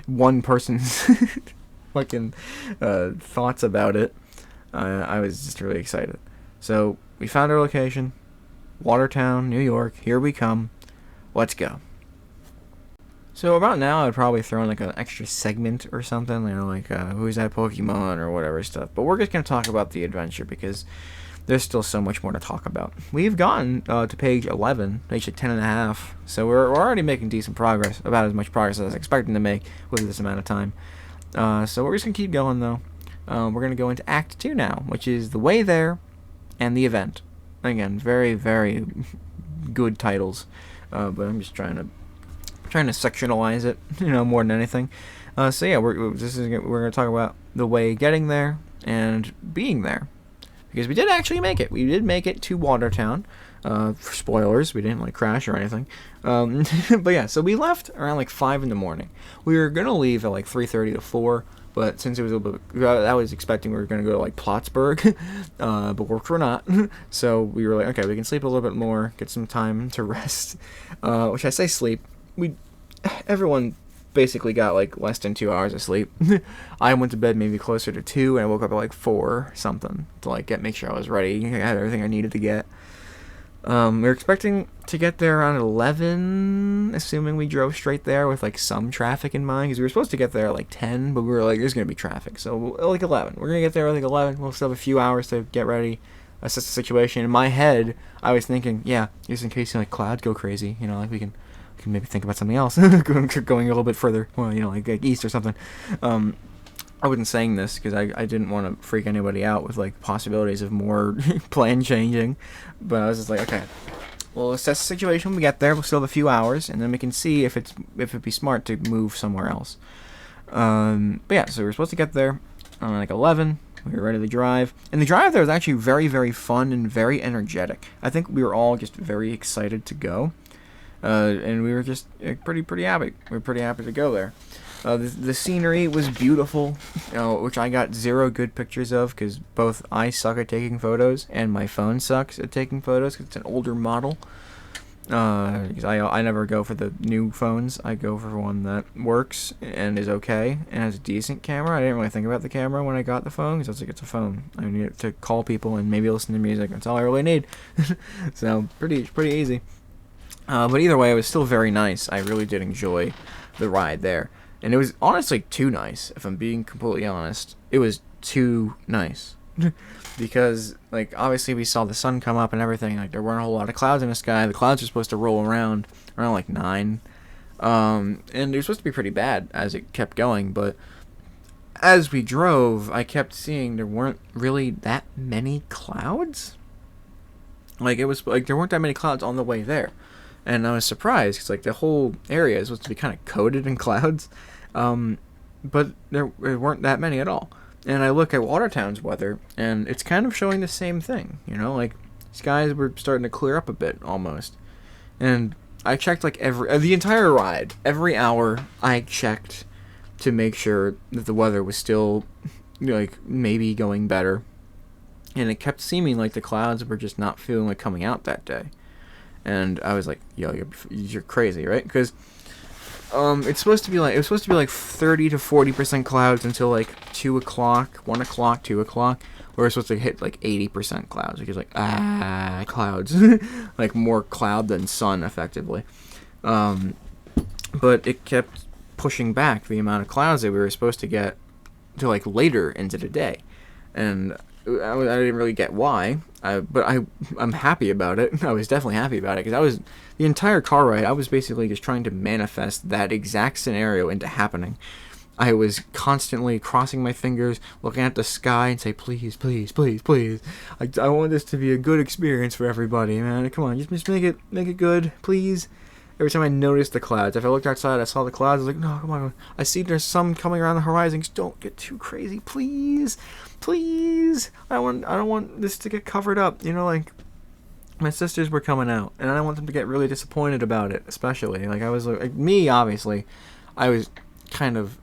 one person's fucking thoughts about it. I was just really excited. So we found our location, Watertown, New York. Here we come. Let's go. So about now, I'd probably throw in like an extra segment or something, like who's that Pokemon or whatever stuff. But we're just gonna talk about the adventure because there's still so much more to talk about. We've gotten to page 11, page 10.5. So we're already making decent progress, about as much progress as I was expecting to make with this amount of time. So we're just gonna keep going though. we're going to go into Act 2 now, which is the way there and the event. Again, very, very good titles, but I'm just trying to sectionalize it, more than anything. So yeah, we're going to talk about the way getting there and being there, because we did actually make it. We did make it to Watertown. For spoilers, we didn't crash or anything. But yeah, so we left around 5 in the morning. We were gonna leave at 3:30 to 4, but since it was a little bit, I was expecting we were gonna go to Plattsburgh, but we're not. So we were okay, we can sleep a little bit more, get some time to rest. Which I say sleep, everyone basically got less than 2 hours of sleep. I went to bed maybe closer to 2, and I woke up at 4 something to make sure I was ready. I had everything I needed to get. We were expecting to get there around 11, assuming we drove straight there with some traffic in mind, because we were supposed to get there at 10, but we were there's gonna be traffic, so 11. We're gonna get there at 11. We'll still have a few hours to get ready, assess the situation. In my head, I was thinking, yeah, just in case clouds go crazy, we can maybe think about something else, going a little bit further, well, east or something. I wasn't saying this because I didn't want to freak anybody out with possibilities of more plan changing, but I was just okay, we'll assess the situation when we get there. We'll still have a few hours, and then we can see if it'd be smart to move somewhere else. But yeah, so we were supposed to get there on 11. We were ready to drive, and the drive there was actually very, very fun and very energetic. I think we were all just very excited to go, and we were just pretty happy. We were pretty happy to go there. The scenery was beautiful, which I got 0 good pictures of because both I suck at taking photos and my phone sucks at taking photos because it's an older model. Because I never go for the new phones. I go for one that works and is okay and has a decent camera. I didn't really think about the camera when I got the phone because I was it's a phone. I need it to call people and maybe listen to music. That's all I really need. So pretty easy. But either way, it was still very nice. I really did enjoy the ride there. And it was honestly too nice, if I'm being completely honest. It was too nice. Because, obviously we saw the sun come up and everything. There weren't a whole lot of clouds in the sky. The clouds were supposed to roll around 9. And it was supposed to be pretty bad as it kept going. But as we drove, I kept seeing there weren't really that many clouds. It was, there weren't that many clouds on the way there. And I was surprised, because the whole area is supposed to be kind of coated in clouds. But there weren't that many at all. And I look at Watertown's weather, and it's kind of showing the same thing. Skies were starting to clear up a bit, almost. And I checked, the entire ride. Every hour, I checked to make sure that the weather was still, maybe going better. And it kept seeming like the clouds were just not feeling like coming out that day. And I was yo, you're crazy, right? Because it's supposed to be it was supposed to be 30 to 40% clouds until 2 o'clock, 1 o'clock, 2 o'clock. Where it's supposed to hit 80% clouds, which is clouds, more cloud than sun, effectively. But it kept pushing back the amount of clouds that we were supposed to get to later into the day, and I didn't really get why. But I'm happy about it. I was definitely happy about it because the entire car ride, I was basically just trying to manifest that exact scenario into happening. I was constantly crossing my fingers, looking at the sky and say, please, please, please, please. I want this to be a good experience for everybody, man. Come on, just make it good, please. Every time I noticed the clouds, if I looked outside, I saw the clouds. I was no, come on. I see there's some coming around the horizon. Just don't get too crazy, please. Please, I don't want this to get covered up. My sisters were coming out, and I don't want them to get really disappointed about it. Especially, I was me, obviously, I kind of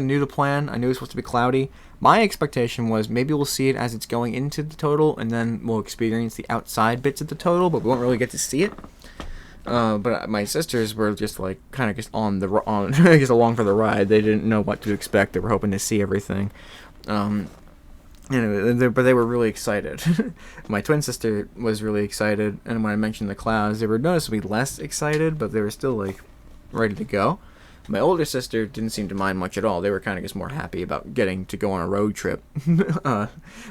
knew the plan. I knew it was supposed to be cloudy. My expectation was maybe we'll see it as it's going into the total, and then we'll experience the outside bits of the total, but we won't really get to see it. But my sisters were just kind of just on just along for the ride. They didn't know what to expect. They were hoping to see everything. But they were really excited. My twin sister was really excited, and when I mentioned the clouds, they were noticeably less excited, but they were still ready to go. My older sister didn't seem to mind much at all. They were kind of just more happy about getting to go on a road trip.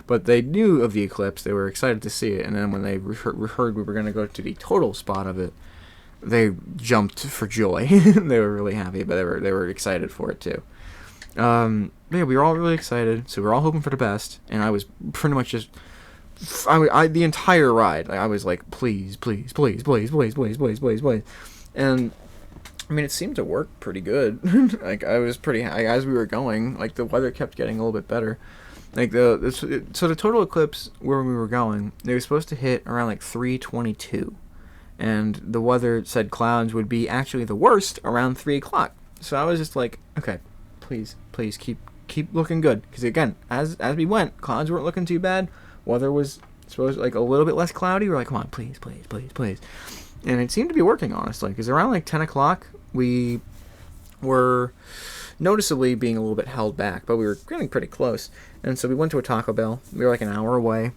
But they knew of the eclipse. They were excited to see it, and then when they heard we were going to go to the total spot of it, they jumped for joy. They were really happy, but they were excited for it too. yeah, we were all really excited, so we were all hoping for the best, and I was pretty much just, the entire ride, like, I was like, please, please, please, please, please, please, please, please, please, and I mean, it seemed to work pretty good. Like, I was pretty, as we were going, like, the weather kept getting a little bit better. Like, so the total eclipse where we were going, they were supposed to hit around, like, 3:22. And the weather said clouds would be actually the worst around 3 o'clock. So I was just like, okay, please, please, keep looking good. Because, again, as we went, clouds weren't looking too bad. Weather was supposed like a little bit less cloudy. We're like, come on, please, please, please, please. And it seemed to be working, honestly. Because around, like, 10 o'clock, we were noticeably being a little bit held back, but we were getting pretty close. And so we went to a Taco Bell. We were like an hour away.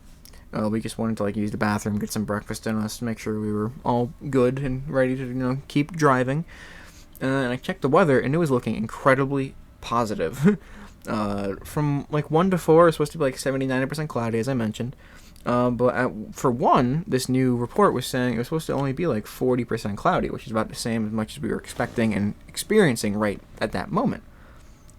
We just wanted to, like, use the bathroom, get some breakfast in us, make sure we were all good and ready to, keep driving. And I checked the weather, and it was looking incredibly positive. From like 1 to 4, it's supposed to be like 70-90% cloudy, as I mentioned. For 1, this new report was saying it was supposed to only be like 40% cloudy, which is about the same as much as we were expecting and experiencing right at that moment.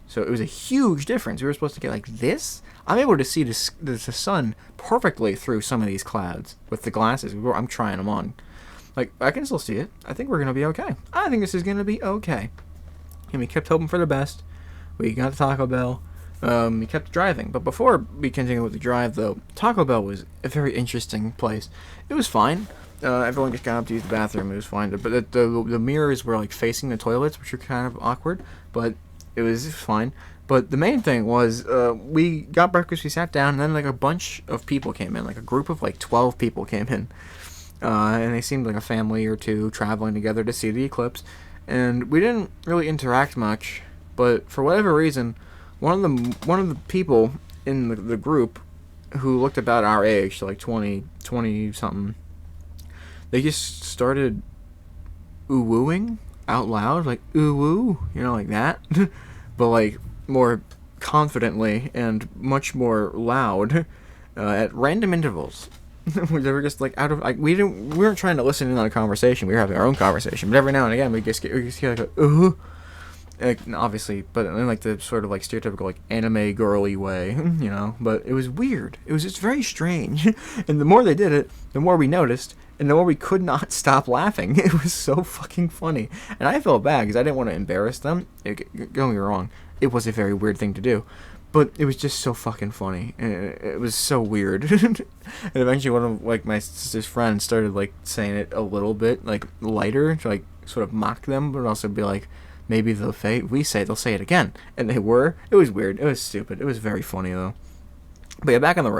So it was a huge difference. We were supposed to get like this. I'm able to see the sun perfectly through some of these clouds with the glasses. I'm trying them on. Like, I can still see it. I think we're going to be okay. I think this is going to be okay. And we kept hoping for the best. We got to Taco Bell. We kept driving. But before we continued with the drive, though, Taco Bell was a very interesting place. It was fine. Everyone just got up to use the bathroom. It was fine. But the mirrors were, like, facing the toilets, which were kind of awkward. But it was fine. But the main thing was, we got breakfast, we sat down, and then, like, a bunch of people came in. Like, a group of, like, 12 people came in. And they seemed like a family or two traveling together to see the eclipse. And we didn't really interact much, but for whatever reason, one of the people in the group who looked about our age, so like 20 something, they just started ooh-wooing out loud, like ooh-woo, like that, but like more confidently and much more loud at random intervals. They were just like out of like we weren't trying to listen in on a conversation. We were having our own conversation, but every now and again we just hear like a like, obviously, but in like the sort of like stereotypical like anime girly way, But it was weird. It was just very strange, and the more they did it, the more we noticed, and the more we could not stop laughing. It was so fucking funny, and I felt bad because I didn't want to embarrass them. Don't get me wrong, it was a very weird thing to do. But it was just so fucking funny. It was so weird. And eventually one of, like, my sister's friends started, like, saying it a little bit, like, lighter, to, like, sort of mock them, but also be like, maybe they'll say it again. And they were. It was weird. It was stupid. It was very funny, though. But yeah, back on the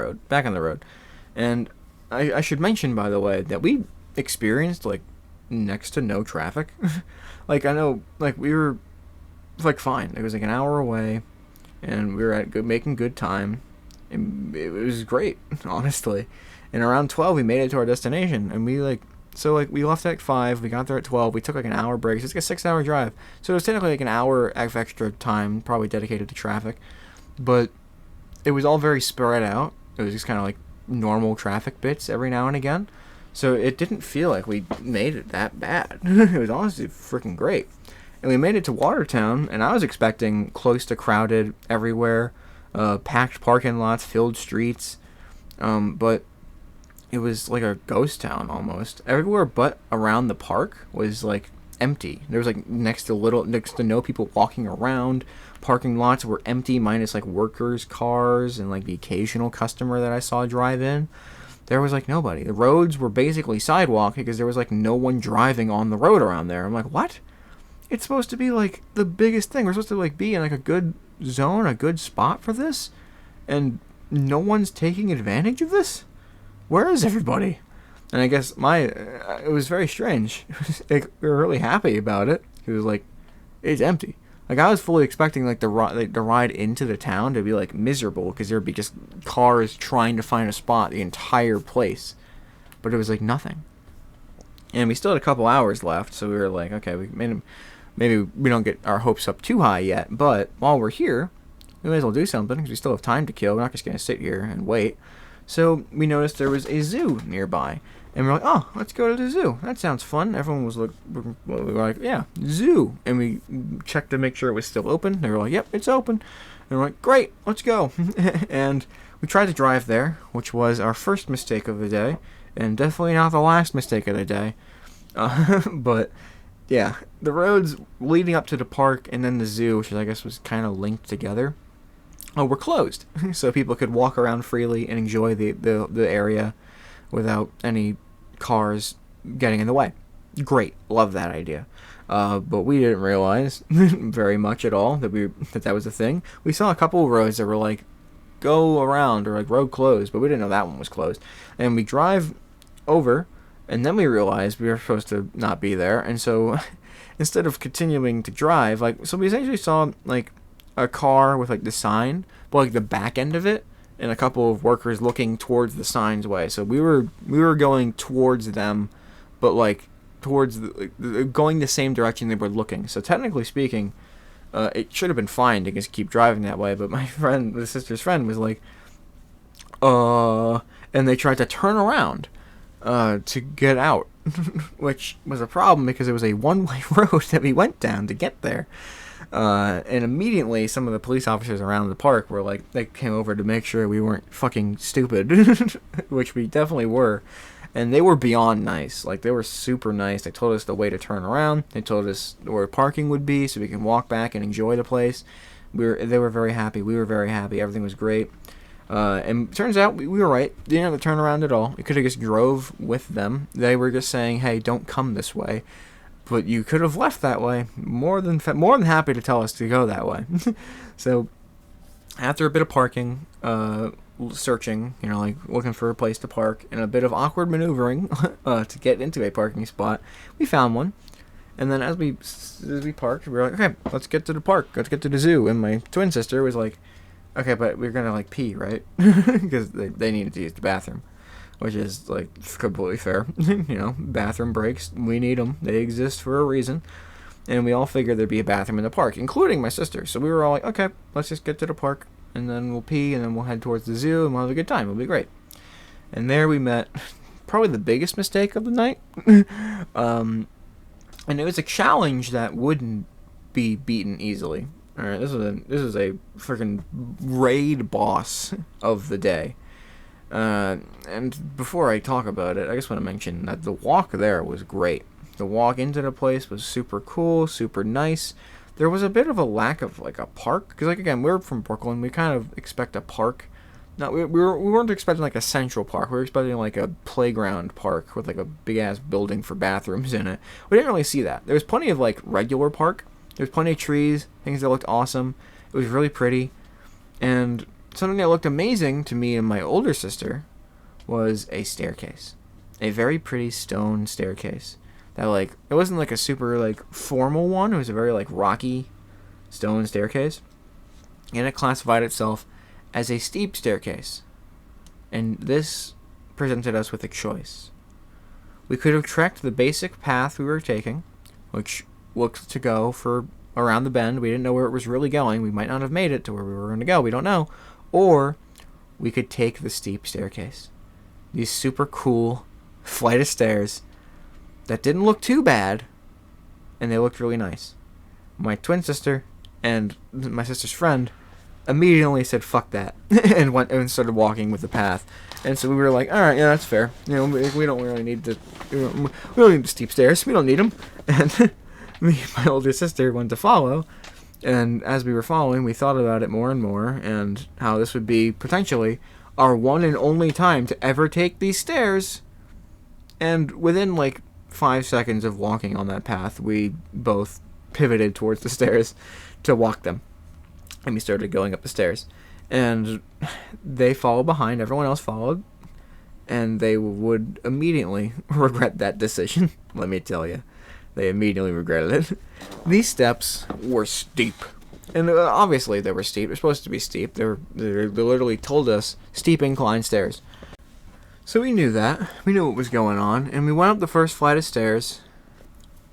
road. And I should mention, by the way, that we experienced, like, next to no traffic. Like, I know, like, we were, like, fine. It was, like, an hour away. And we were making good time. And it was great, honestly. And around 12, we made it to our destination. And we we left at 5. We got there at 12. We took like an hour break. So it's like a 6-hour drive. So it was technically like an hour of extra time, probably dedicated to traffic. But it was all very spread out. It was just kind of like normal traffic bits every now and again. So it didn't feel like we made it that bad. It was honestly freaking great. And we made it to Watertown, and I was expecting close to crowded everywhere, packed parking lots, filled streets, but it was like a ghost town almost. Everywhere but around the park was like empty. There was like next to no people walking around. Parking lots were empty, minus like workers' cars and like the occasional customer that I saw drive in. There was like nobody. The roads were basically sidewalk because there was like no one driving on the road around there. I'm like, what? It's supposed to be like the biggest thing. We're supposed to like be in like a good zone, a good spot for this, and no one's taking advantage of this. Where is everybody? And I guess it was very strange. Like, we were really happy about it. It was like, it's empty. Like, I was fully expecting like the ride into the town to be like miserable because there'd be just cars trying to find a spot the entire place, but it was like nothing. And we still had a couple hours left, so we were like, okay, maybe we don't get our hopes up too high yet, but while we're here, we may as well do something because we still have time to kill. We're not just going to sit here and wait. So we noticed there was a zoo nearby, and we're like, oh, let's go to the zoo. That sounds fun. Everyone was we were like, yeah, zoo. And we checked to make sure it was still open. They were like, yep, it's open. And We were like, great, let's go. And we tried to drive there, which was our first mistake of the day, and definitely not the last mistake of the day. But yeah, the roads leading up to the park and then the zoo, which I guess was kind of linked together, were closed, so people could walk around freely and enjoy the area without any cars getting in the way. Great, love that idea. But we didn't realize very much at all that was a thing. We saw a couple of roads that were like go around or like road closed, but we didn't know that one was closed. And we drive over, and then we realized we were supposed to not be there. And so instead of continuing to drive, so we essentially saw like a car with like the sign, but like the back end of it, and a couple of workers looking towards the sign's way. So we were going towards them, but like towards going the same direction they were looking. So technically speaking, it should have been fine to just keep driving that way. But my friend, the sister's friend, was like, and they tried to turn around to get out, which was a problem because it was a one-way road that we went down to get there. And immediately some of the police officers around the park were like, they came over to make sure we weren't fucking stupid, which we definitely were. And they were beyond nice. Like, they were super nice. They told us the way to turn around. They told us where parking would be so we can walk back and enjoy the place. They were very happy. We were very happy. Everything was great. And turns out we were right. Didn't have to turn around at all. We could have just drove with them. They were just saying, hey, don't come this way. But you could have left that way. More than happy to tell us to go that way. So, after a bit of parking, searching, like looking for a place to park, and a bit of awkward maneuvering to get into a parking spot, we found one. And then as we parked, we were like, okay, let's get to the park. Let's get to the zoo. And my twin sister was like, okay, but we're gonna like pee, right? Because they needed to use the bathroom. Which is, like, completely fair. Bathroom breaks, we need them. They exist for a reason. And we all figured there'd be a bathroom in the park, including my sister. So we were all like, okay, let's just get to the park, and then we'll pee, and then we'll head towards the zoo, and we'll have a good time. It'll be great. And there we met probably the biggest mistake of the night. And it was a challenge that wouldn't be beaten easily. All right, this is a freaking raid boss of the day. And before I talk about it, I just want to mention that the walk there was great. The walk into the place was super cool, super nice. There was a bit of a lack of like a park, because like again, we're from Brooklyn. We kind of expect a park. No, we weren't expecting like a central park. We were expecting like a playground park with like a big ass building for bathrooms in it. We didn't really see that. There was plenty of like regular park. There was plenty of trees, things that looked awesome. It was really pretty, and something that looked amazing to me and my older sister was a staircase. A very pretty stone staircase. That, like, it wasn't like a super, like, formal one. It was a very, like, rocky stone staircase. And it classified itself as a steep staircase. And this presented us with a choice. We could have trekked the basic path we were taking, which looked to go for around the bend. We didn't know where it was really going. We might not have made it to where we were going to go. We don't know. Or we could take the steep staircase. These super cool flight of stairs that didn't look too bad, and they looked really nice. My twin sister and my sister's friend immediately said, fuck that, and went and started walking with the path. And so we were like, alright, yeah, that's fair. We don't really need we don't need the steep stairs. We don't need them. And me and my older sister went to follow. And as we were following, we thought about it more and more, and how this would be potentially our one and only time to ever take these stairs. And within like 5 seconds of walking on that path, we both pivoted towards the stairs to walk them. And we started going up the stairs. And they followed behind, everyone else followed, and they would immediately regret that decision, let me tell you. They immediately regretted it. These steps were steep. And obviously they were steep. They're supposed to be steep. They literally told us steep incline stairs. So we knew that. We knew what was going on. And we went up the first flight of stairs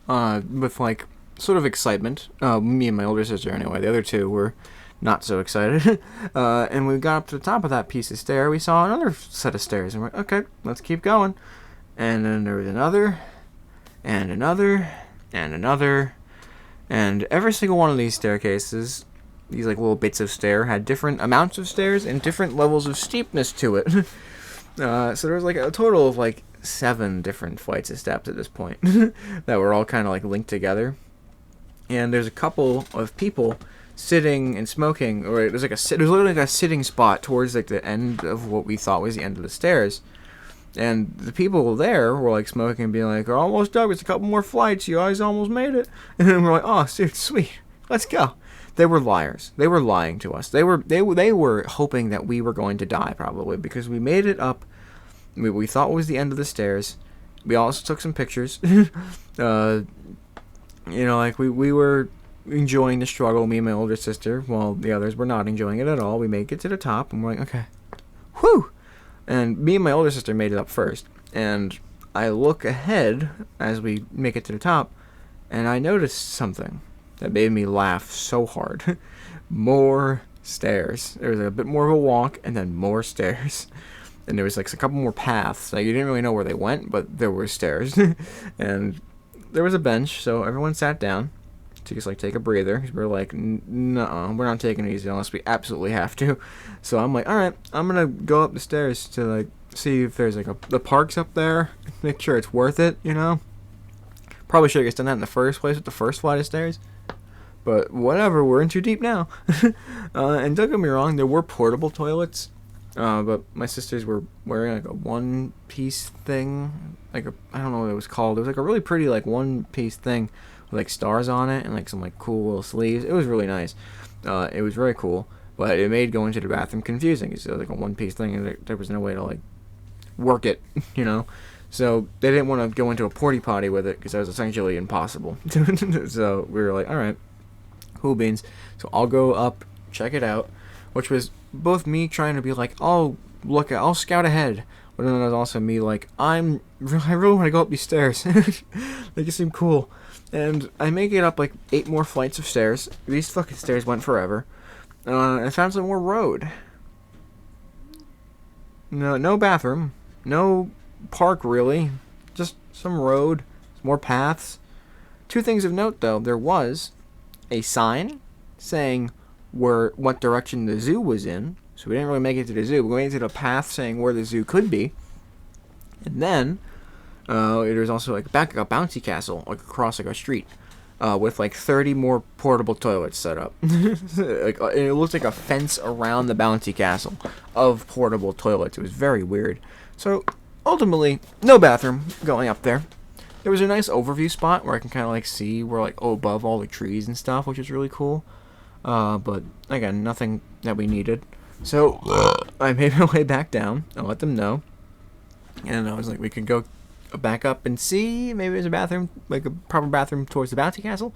with, like, sort of excitement. Me and my older sister, anyway. The other two were not so excited. And we got up to the top of that piece of stair. We saw another set of stairs. And we're like, okay, let's keep going. And then there was another, and every single one of these staircases these like little bits of stair had different amounts of stairs and different levels of steepness to it. So there was like a total of like 7 different flights of steps at this point that were all kind of like linked together. And there's a couple of people sitting and smoking, or it was literally like a sitting spot towards like the end of what we thought was the end of the stairs. And the people there were like smoking and being like, "We're almost done. It's a couple more flights. You guys almost made it." And then we're like, "Oh, dude, sweet. Let's go." They were liars. They were lying to us. They were hoping that we were going to die probably because we made it up. We thought it was the end of the stairs. We also took some pictures. Like we were enjoying the struggle, me and my older sister, while the others were not enjoying it at all. We made it to the top, and we're like, okay, whew! And me and my older sister made it up first. And I look ahead as we make it to the top, and I noticed something that made me laugh so hard. More stairs. There was a bit more of a walk, and then more stairs. And there was like a couple more paths. Like you didn't really know where they went, but there were stairs. And there was a bench, so everyone sat down to just like take a breather. Cause we're like, no, we're not taking it easy unless we absolutely have to. So I'm like, all right, I'm gonna go up the stairs to like see if there's like the park's up there. Make sure it's worth it, you know. Probably should have just done that in the first place with the first flight of stairs. But whatever, we're in too deep now. And don't get me wrong, there were portable toilets. But my sisters were wearing like a one-piece thing, I don't know what it was called. It was like a really pretty like one-piece thing with like stars on it and like some like cool little sleeves. It was really nice. It was very cool, but it made going to the bathroom confusing. It's like a one-piece thing, and there was no way to like work it, you know. So they didn't want to go into a porty potty with it because that was essentially impossible. So we were like, all right, cool beans. So I'll go up, check it out. Which was both me trying to be like, oh, look, I'll scout ahead. But then it was also me like, I really want to go up these stairs. They just seem cool. And I make it up like 8 more flights of stairs. These fucking stairs went forever. I found some more road. No bathroom. No park, really. Just some road. Some more paths. 2 things of note, though. There was a sign saying what direction the zoo was in. So we didn't really make it to the zoo. We went into the path saying where the zoo could be. And then there was also like a bouncy castle like across like a street with like 30 more portable toilets set up. It looked like a fence around the bouncy castle of portable toilets. It was very weird. So ultimately, no bathroom going up there. There was a nice overview spot where I can kind of like see where like above all the trees and stuff, which is really cool. But again, nothing that we needed. So I made my way back down. I let them know, and I was like, we could go back up and see. Maybe there's a bathroom, like a proper bathroom towards the bouncy castle.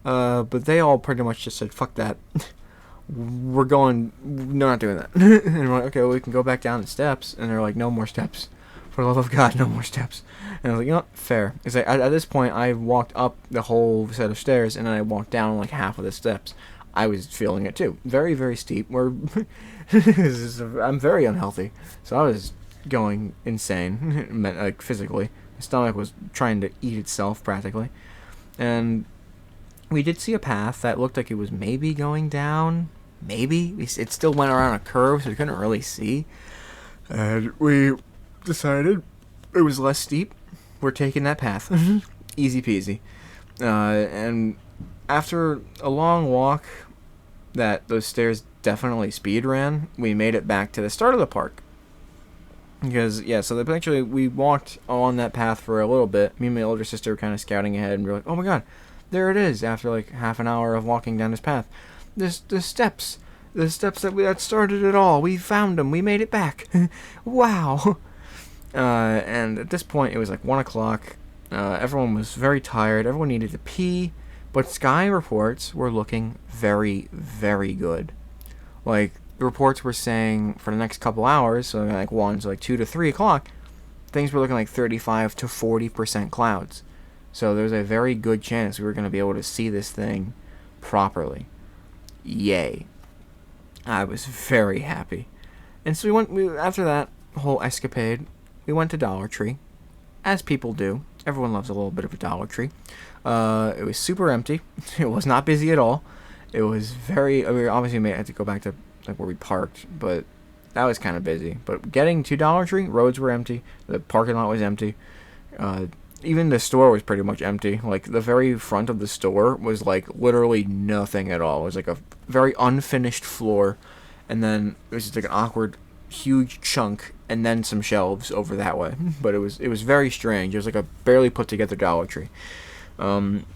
But they all pretty much just said, "Fuck that. We're going. No, not doing that." And we're like, "Okay, well, we can go back down the steps." And they're like, "No more steps. For the love of God, no more steps." And I was like, you know what? Fair. Because at this point, I walked up the whole set of stairs, and then I walked down like half of the steps. I was feeling it too. Very, very steep. I'm very unhealthy. So I was going insane, like physically. My stomach was trying to eat itself practically. And we did see a path that looked like it was maybe going down. Maybe. It still went around a curve, so we couldn't really see. And we decided it was less steep. We're taking that path. Easy peasy. And after a long walk that those stairs definitely speed ran, we made it back to the start of the park. Because, yeah, so actually we walked on that path for a little bit. Me and my older sister were kind of scouting ahead, and we were like, oh my god, there it is, after like half an hour of walking down this path. The steps that started it all. We found them. We made it back. Wow. And at this point, it was like 1 o'clock. Everyone was very tired. Everyone needed to pee. But sky reports were looking very, very good. Like, the reports were saying for the next couple hours, so like 1 to like 2 to 3 o'clock, things were looking like 35 to 40% clouds. So there's a very good chance we were going to be able to see this thing properly. Yay. I was very happy. And so after that whole escapade, we went to Dollar Tree. As people do. Everyone loves a little bit of a Dollar Tree. It was super empty. It was not busy at all. It was very. I mean, obviously, we had to go back to like where we parked, but that was kind of busy. But getting to Dollar Tree, roads were empty. The parking lot was empty. Uh, Even the store was pretty much empty. Like the very front of the store was like literally nothing at all. It was like a very unfinished floor, and then it was just like an awkward, huge chunk, and then some shelves over that way. But it was very strange. It was like a barely put together Dollar Tree. Um,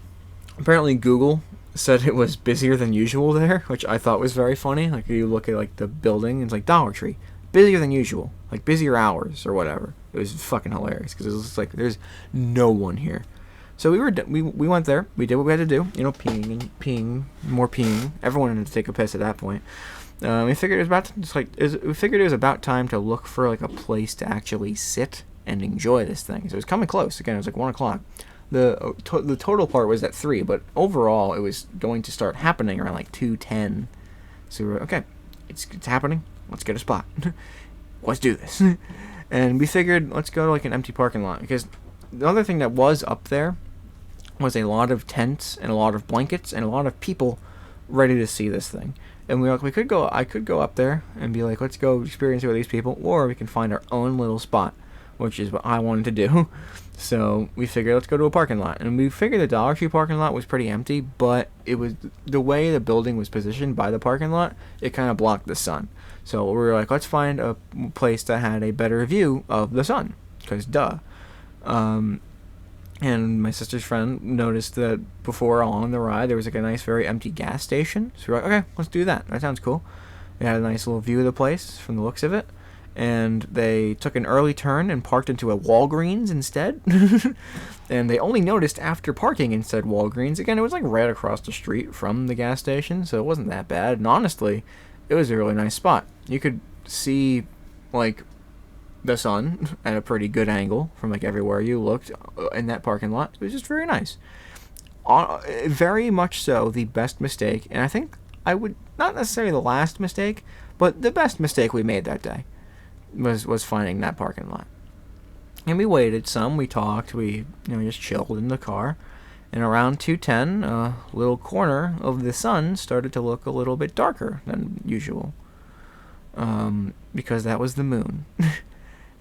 Apparently Google said it was busier than usual there, which I thought was very funny. Like you look at like the building, it's like Dollar Tree, busier than usual, like busier hours or whatever. It was fucking hilarious because it was like there's no one here. So we went there. We did what we had to do. You know, peeing and peeing, more peeing. Everyone wanted to take a piss at that point. We figured we figured it was about time to look for like a place to actually sit and enjoy this thing. So it was coming close. Again, it was like 1 o'clock. The total part was at 3, but overall it was going to start happening around like 2:10. So we were okay. It's happening. Let's get a spot. Let's do this. And we figured let's go to like an empty parking lot, because the other thing that was up there was a lot of tents and a lot of blankets and a lot of people ready to see this thing. And I could go up there and be like, let's go experience it with these people, or we can find our own little spot, which is what I wanted to do. So we figured let's go to a parking lot, and we figured the Dollar Tree parking lot was pretty empty, but it was the way the building was positioned by the parking lot, it kind of blocked the sun. So we were like, let's find a place that had a better view of the sun, because duh. And my sister's friend noticed that before along the ride there was like a nice, very empty gas station. So we were like, okay, let's do that. That sounds cool. They had a nice little view of the place from the looks of it. And they took an early turn and parked into a Walgreens instead. And they only noticed after parking in said Walgreens. Again, it was like right across the street from the gas station, so it wasn't that bad. And honestly, it was a really nice spot. You could see like the sun at a pretty good angle from like everywhere you looked in that parking lot. It was just very nice. Very much so the best mistake, and I think I would not necessarily the last mistake, but the best mistake we made that day was finding that parking lot. And we waited some, we talked, we just chilled in the car, and around 2:10, a little corner of the sun started to look a little bit darker than usual, because that was the moon.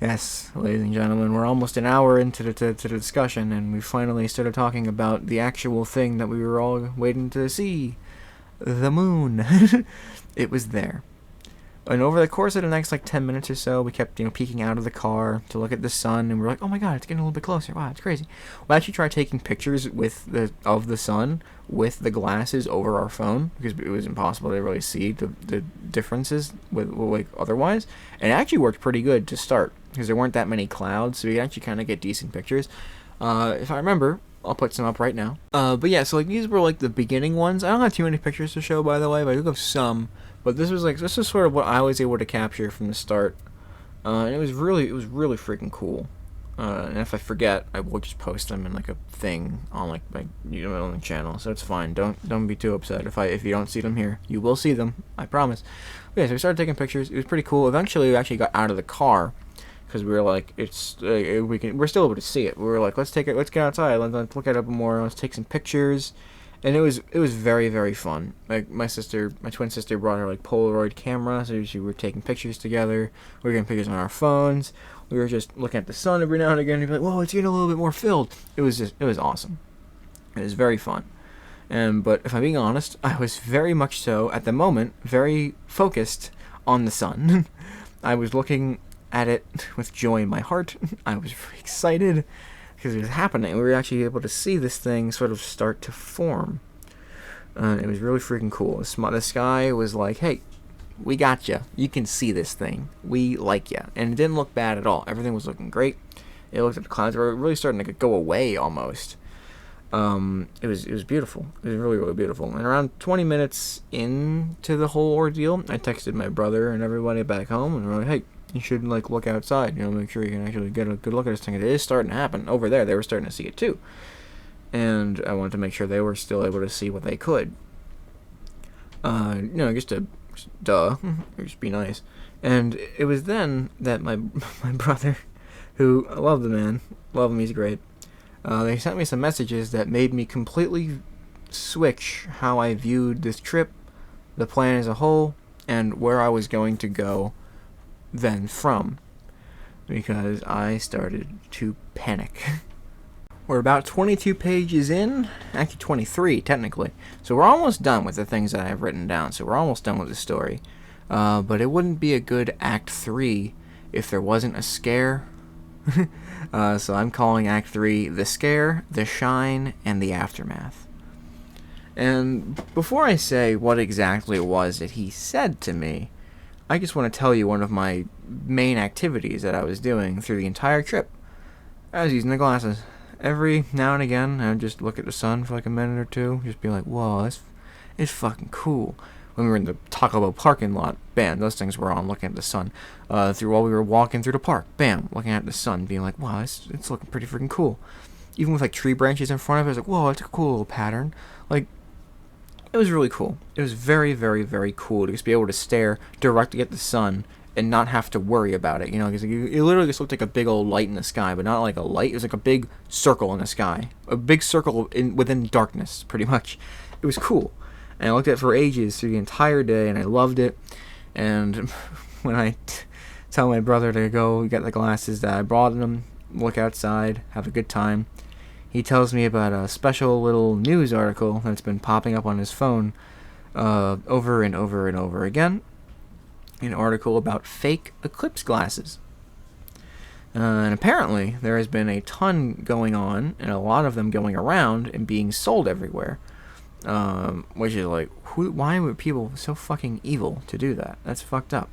Yes, ladies and gentlemen, we're almost an hour into the discussion, and we finally started talking about the actual thing that we were all waiting to see, the moon. It was there. And over the course of the next like 10 minutes or so, we kept peeking out of the car to look at the sun, and we're like, oh my god, it's getting a little bit closer. Wow, it's crazy. We actually tried taking pictures of the sun with the glasses over our phone, because it was impossible to really see the differences with like otherwise. And it actually worked pretty good to start, because there weren't that many clouds, so you actually kind of get decent pictures. If I remember, I'll put some up right now. But yeah, so like these were like the beginning ones. I don't have too many pictures to show, by the way, but I do have some. But this is sort of what I was able to capture from the start, and it was really freaking cool. And if I forget, I will just post them in like a thing on like my on the channel, so it's fine. Don't be too upset if you don't see them here. You will see them, I promise. But yeah, so we started taking pictures. It was pretty cool. Eventually, we actually got out of the car, because we were like, we're still able to see it. We were like, let's get outside, let's look at it more, let's take some pictures. And it was very, very fun. Like my twin sister brought her like Polaroid camera, so we were taking pictures together. We were getting pictures on our phones. We were just looking at the sun every now and again and be like, whoa, it's getting a little bit more filled. It was awesome. It was very fun. But if I'm being honest, I was very much so at the moment very focused on the sun. I was looking at it with joy in my heart. I was very excited, because it was happening. We were actually able to see this thing sort of start to form. It was really freaking cool. The sky was like, hey, we got you. You can see this thing. We like you. And it didn't look bad at all. Everything was looking great. It looked at the clouds were really starting to go away almost. It was beautiful. It was really, really beautiful. And around 20 minutes into the whole ordeal, I texted my brother and everybody back home, and we're like, hey, you should like look outside, make sure you can actually get a good look at this thing. It is starting to happen over there. They were starting to see it too, and I wanted to make sure they were still able to see what they could. Just just be nice. And it was then that my brother, who I love the man, love him, he's great. They sent me some messages that made me completely switch how I viewed this trip, the plan as a whole, and where I was going to go then from, because I started to panic. We're about 22 pages in, actually 23 technically, so we're almost done with the things that I've written down, so we're almost done with the story. But it wouldn't be a good Act 3 if there wasn't a scare. So I'm calling Act 3 The Scare, The Shine, and The Aftermath. And before I say what exactly it was that he said to me, I just want to tell you one of my main activities that I was doing through the entire trip. I was using the glasses. Every now and again, I would just look at the sun for like a minute or two, just be like, whoa, it's fucking cool. When we were in the Taco Bell parking lot, bam, those things were on, looking at the sun. While we were walking through the park, bam, looking at the sun, being like, wow, it's looking pretty freaking cool. Even with like tree branches in front of it, I was like, whoa, it's a cool little pattern. Like, it was really cool. It was very, very, very cool to just be able to stare directly at the sun and not have to worry about it, because it literally just looked like a big old light in the sky, but not like a light. It was like a big circle in the sky, a big circle within darkness, pretty much. It was cool, and I looked at it for ages through the entire day, and I loved it. And when I tell my brother to go get the glasses that I brought him, look outside, have a good time, he tells me about a special little news article that's been popping up on his phone over and over and over again. An article about fake Eclipse glasses. And apparently there has been a ton going on, and a lot of them going around and being sold everywhere. Which is like, why were people so fucking evil to do that? That's fucked up.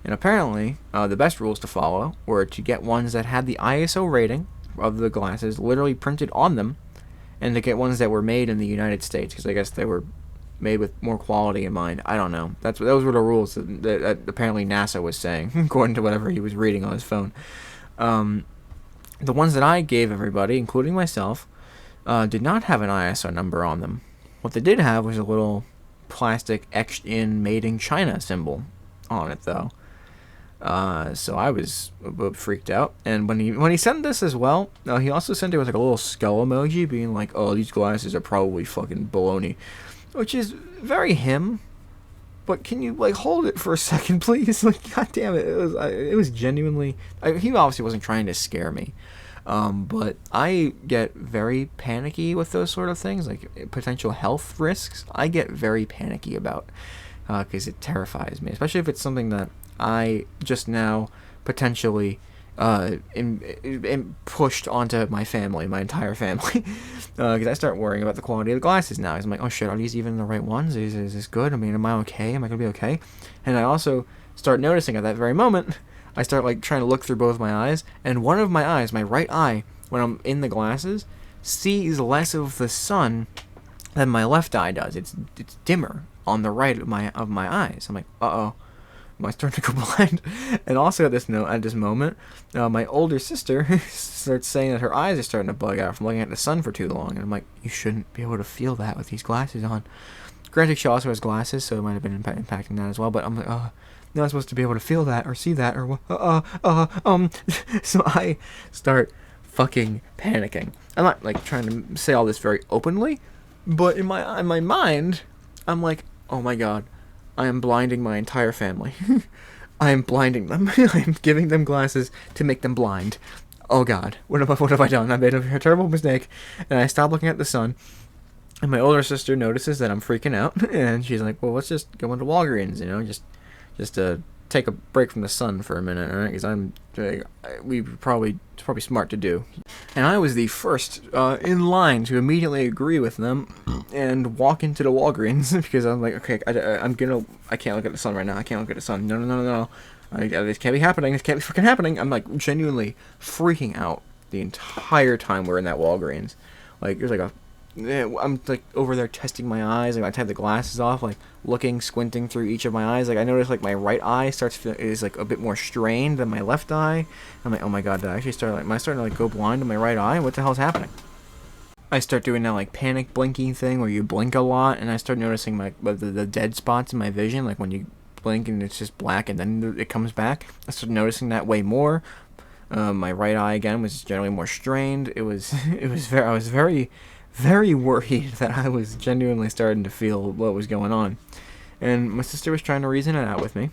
And apparently, the best rules to follow were to get ones that had the ISO rating of the glasses literally printed on them, and to get ones that were made in the United States, because I guess they were made with more quality in mind. I don't know. Those were the rules that apparently NASA was saying, according to whatever he was reading on his phone. The ones that I gave everybody, including myself, did not have an ISO number on them. What they did have was a little plastic etched in "Made in China" symbol on it, though. So I was a bit freaked out. And when he sent this as well, he also sent it with like a little skull emoji, being like, "Oh, these glasses are probably fucking baloney," which is very him. But can you like hold it for a second, please? Like, god damn it, it was genuinely. He obviously wasn't trying to scare me, but I get very panicky with those sort of things, like potential health risks. I get very panicky about, because it terrifies me, especially if it's something that I just now potentially pushed onto my family, my entire family, because I start worrying about the quality of the glasses now. I'm like, oh shit, are these even the right ones? Is this good? I mean, am I okay? Am I gonna be okay? And I also start noticing at that very moment, I start like trying to look through both my eyes, and one of my eyes, my right eye, when I'm in the glasses, sees less of the sun than my left eye does. It's dimmer on the right of my eyes. I'm like, uh-oh. Am I starting to go blind? And also at this moment, my older sister starts saying that her eyes are starting to bug out from looking at the sun for too long. And I'm like, you shouldn't be able to feel that with these glasses on. Granted, she also has glasses, so it might have been impacting that as well. But I'm like, now I'm supposed to be able to feel that or see that or So I start fucking panicking. I'm not like trying to say all this very openly, but in my mind, I'm like, oh my god. I am blinding my entire family. I am blinding them. I am giving them glasses to make them blind. Oh god, what have I done? I made a terrible mistake, and I stopped looking at the sun. And my older sister notices that I'm freaking out, and she's like, "Well, let's just go into Walgreens, just take a break from the sun for a minute, all right? Because it's probably smart to do." And I was the first in line to immediately agree with them and walk into the Walgreens, because I'm like, okay, I can't look at the sun right now. I can't look at the sun. No. This can't be happening. This can't be fucking happening. I'm like genuinely freaking out the entire time we're in that Walgreens. Like, there's like I'm like over there testing my eyes. Like, I take the glasses off, like looking, squinting through each of my eyes. Like, I notice like my right eye is like a bit more strained than my left eye. I'm like, oh my god, did I actually am I starting to like go blind in my right eye? What the hell's happening? I start doing that like panic blinking thing where you blink a lot, and I start noticing the dead spots in my vision, like when you blink and it's just black and then it comes back. I started noticing that way more. My right eye again was generally more strained. I was very very worried that I was genuinely starting to feel what was going on. And my sister was trying to reason it out with me.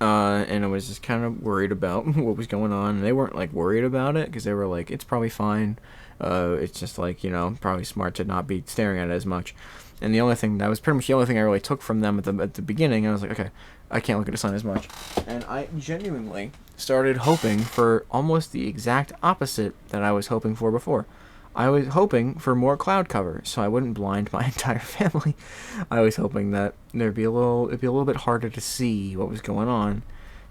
And I was just kind of worried about what was going on. And they weren't like worried about it because they were like, it's probably fine. It's just like, probably smart to not be staring at it as much. And that was pretty much the only thing I really took from them at the beginning. I was like, okay, I can't look at the sun as much. And I genuinely started hoping for almost the exact opposite that I was hoping for before. I was hoping for more cloud cover, so I wouldn't blind my entire family. I was hoping that it'd be a little bit harder to see what was going on,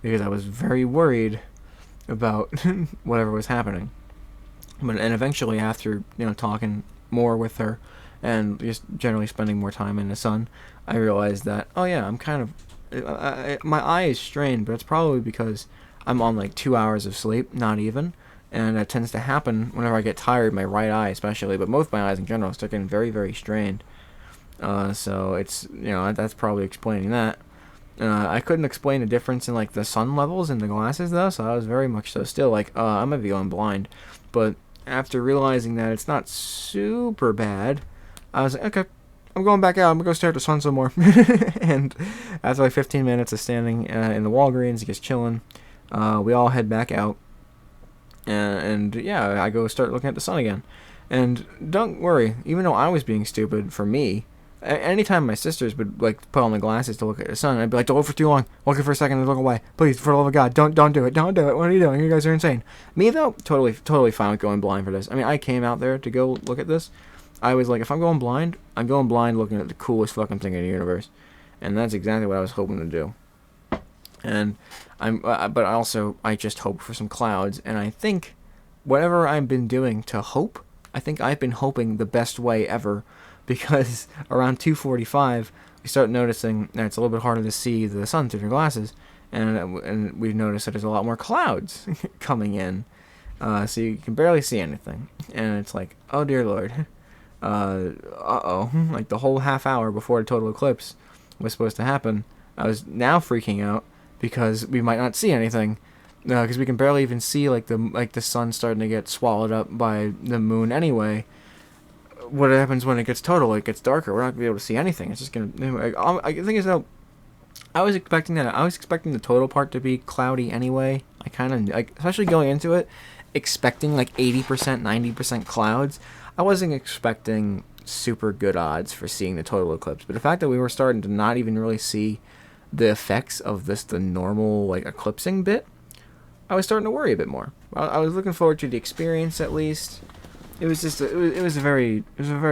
because I was very worried about whatever was happening. And eventually, after talking more with her, and just generally spending more time in the sun, I realized that I'm kind of my eye is strained, but it's probably because I'm on like 2 hours of sleep, not even. And that tends to happen whenever I get tired, my right eye especially, but both my eyes in general start getting very, very strained. So it's, that's probably explaining that. I couldn't explain the difference in like the sun levels in the glasses though, so I was very much so still like, I might be going blind. But after realizing that it's not super bad, I was like, okay, I'm going back out. I'm going to go stare at the sun some more. And after like 15 minutes of standing in the Walgreens, just chilling, we all head back out. I go start looking at the sun again. And don't worry, even though I was being stupid for me, anytime my sisters would like put on the glasses to look at the sun, I'd be like, don't look for too long. Look for a second and look away. Please, for the love of God, don't do it. Don't do it. What are you doing? You guys are insane. Me though, totally fine with going blind for this. I mean, I came out there to go look at this. I was like, if I'm going blind looking at the coolest fucking thing in the universe. And that's exactly what I was hoping to do. And I just hope for some clouds. And I think whatever I've been doing to hope, I think I've been hoping the best way ever, because around 2:45 we start noticing that it's a little bit harder to see the sun through your glasses, and we notice that there's a lot more clouds coming in, so you can barely see anything, and it's like, oh dear Lord, like the whole half hour before the total eclipse was supposed to happen, I was now freaking out because we might not see anything. Because we can barely even see the sun starting to get swallowed up by the moon anyway. What happens when it gets total? It gets darker. We're not gonna be able to see anything. It's just gonna. I think it's though. I was expecting that. I was expecting the total part to be cloudy anyway. I kind of especially going into it, expecting like 80%, 90% clouds. I wasn't expecting super good odds for seeing the total eclipse. But the fact that we were starting to not even really see the effects of the normal like eclipsing bit, I was starting to worry a bit more. I was looking forward to the experience at least. It was just it was a very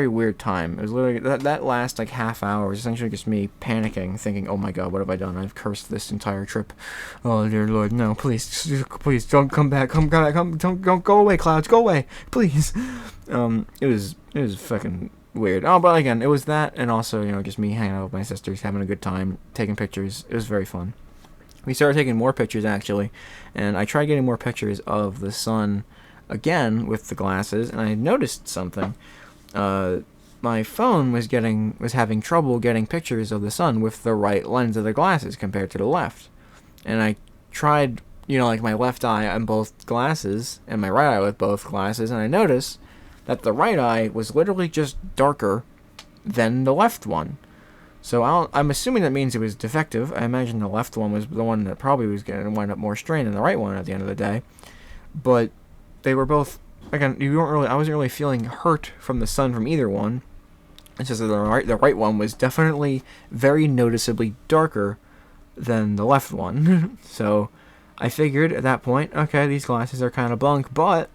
weird time. It was literally that last like half hour was essentially just me panicking, thinking, "Oh my God, what have I done? I've cursed this entire trip. Oh dear Lord, no! Please don't come back. Don't go away, clouds, go away, please." It was fucking weird. Oh, but again, it was that, and also just me hanging out with my sisters, having a good time, taking pictures. It was very fun. We started taking more pictures actually, and I tried getting more pictures of the sun again with the glasses, and I noticed something. My phone was having trouble getting pictures of the sun with the right lens of the glasses compared to the left. And I tried, like my left eye on both glasses and my right eye with both glasses, and I noticed that the right eye was literally just darker than the left one. So I'm assuming that means it was defective. I imagine the left one was the one that probably was going to wind up more strained than the right one at the end of the day. But they were both, again, I wasn't really feeling hurt from the sun from either one. It's just that the right one was definitely very noticeably darker than the left one. So I figured at that point, okay, these glasses are kind of bunk, but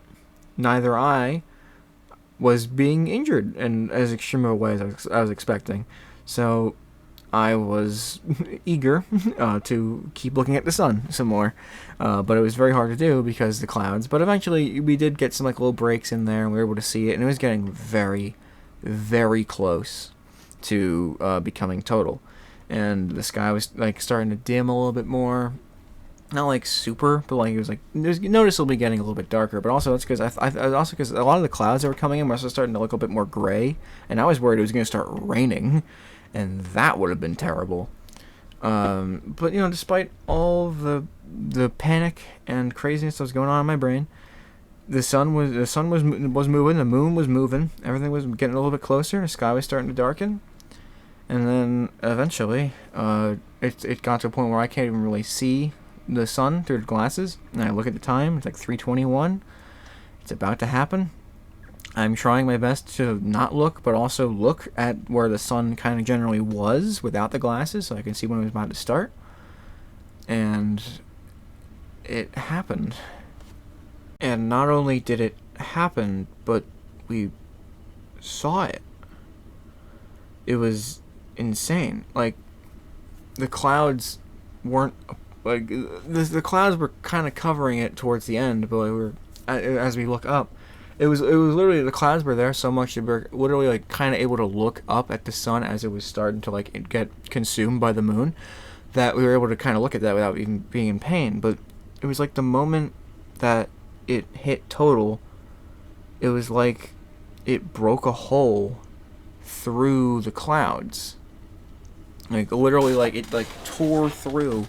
neither eye was being injured in as extreme of a way as I was expecting. So I was eager to keep looking at the sun some more, but it was very hard to do because the clouds. But eventually we did get some little breaks in there, and we were able to see it, and it was getting very, very close to becoming total. And the sky was starting to dim a little bit more. Not super, but it was noticeably getting a little bit darker. But also that's because because a lot of the clouds that were coming in were also starting to look a bit more gray, and I was worried it was going to start raining, and that would have been terrible. But despite all the panic and craziness that was going on in my brain, the sun was moving, the moon was moving, everything was getting a little bit closer, the sky was starting to darken, and then eventually, it got to a point where I can't even really see the sun through the glasses, and I look at the time, it's like 3:21, it's about to happen. I'm trying my best to not look, but also look at where the sun kind of generally was without the glasses, so I can see when it was about to start. And it happened. And not only did it happen, but we saw it. It was insane. Like, the clouds weren't like the clouds were kind of covering it towards the end, but as we look up, it was literally, the clouds were there so much that we were literally like kind of able to look up at the sun as it was starting to like get consumed by the moon, that we were able to kind of look at that without even being in pain. But it was like the moment that it hit total, it was like it broke a hole through the clouds. Like literally, like it like tore through,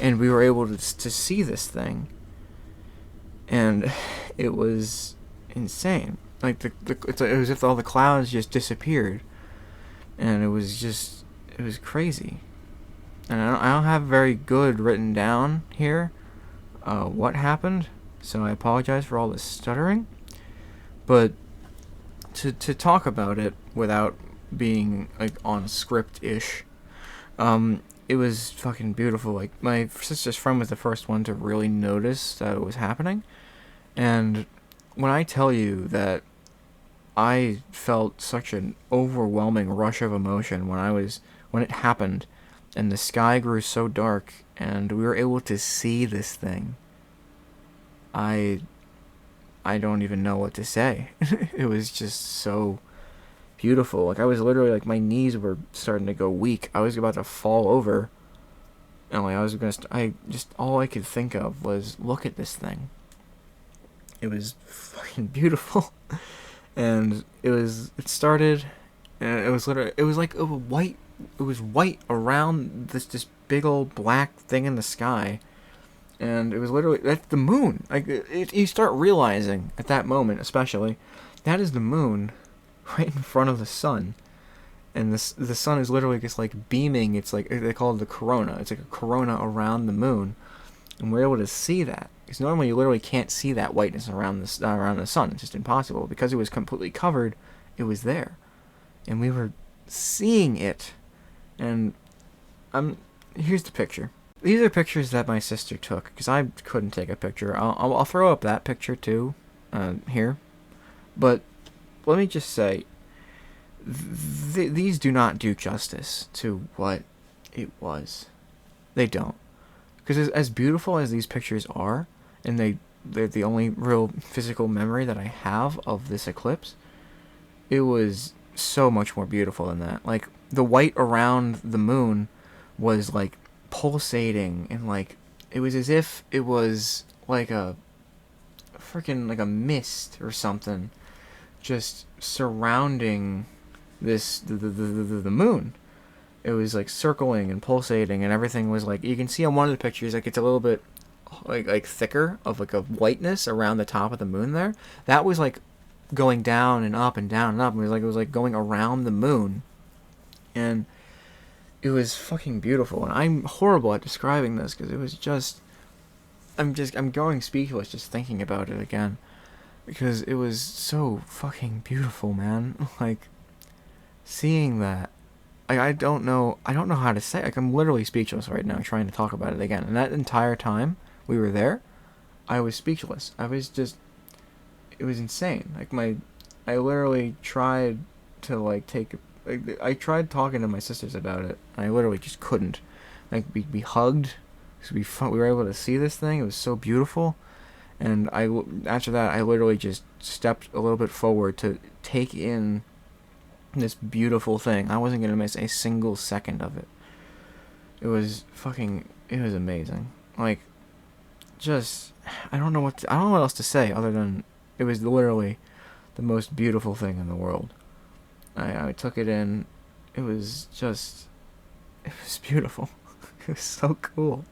and we were able to see this thing, and it was insane. Like it was as if all the clouds just disappeared, and it was crazy. And I don't have very good written down here what happened, so I apologize for all the stuttering. But to talk about it without being like on script-ish, it was fucking beautiful. Like, my sister's friend was the first one to really notice that it was happening, and when I tell you that I felt such an overwhelming rush of emotion when it happened, and the sky grew so dark, and we were able to see this thing, I don't even know what to say. It was just so beautiful. Like, I was literally, like, my knees were starting to go weak. I was about to fall over, and like all I could think of was, look at this thing. It was fucking beautiful. And it started, and it was like it was white around this big old black thing in the sky, and it was literally, that's the moon. Like, you start realizing at that moment, especially, that is the moon right in front of the sun, and the sun is literally just like beaming. It's like, they call it the corona. It's like a corona around the moon, and we're able to see that. Because normally you literally can't see that whiteness around the sun. It's just impossible. Because it was completely covered, it was there, and we were seeing it. And here's the picture. These are pictures that my sister took, because I couldn't take a picture. I'll throw up that picture too, here. But let me just say, these do not do justice to what it was. They don't. Because as beautiful as these pictures are, and they're the only real physical memory that I have of this eclipse, it was so much more beautiful than that. Like, the white around the moon was like pulsating, and like it was as if it was like a freaking like a mist or something just surrounding the moon. It was like circling and pulsating, and everything was like, you can see on one of the pictures, like, it's a little bit like thicker of like a whiteness around the top of the moon there. That was like going down and up and down and up. It was like going around the moon, and it was fucking beautiful. And I'm horrible at describing this, because it was just, I'm going speechless just thinking about it again, because it was so fucking beautiful, man. Like, seeing that, I don't know how to say. Like, I'm literally speechless right now trying to talk about it again. And that entire time we were there, I was speechless. I was just, it was insane. Like, I literally tried to like I tried talking to my sisters about it, and I literally just couldn't. Like, we hugged, because we were able to see this thing. It was so beautiful, and after that I literally just stepped a little bit forward to take in this beautiful thing. I wasn't gonna miss a single second of it. It was amazing. Like, just, I don't know what else to say other than it was literally the most beautiful thing in the world. I took it in. It was beautiful. It was so cool.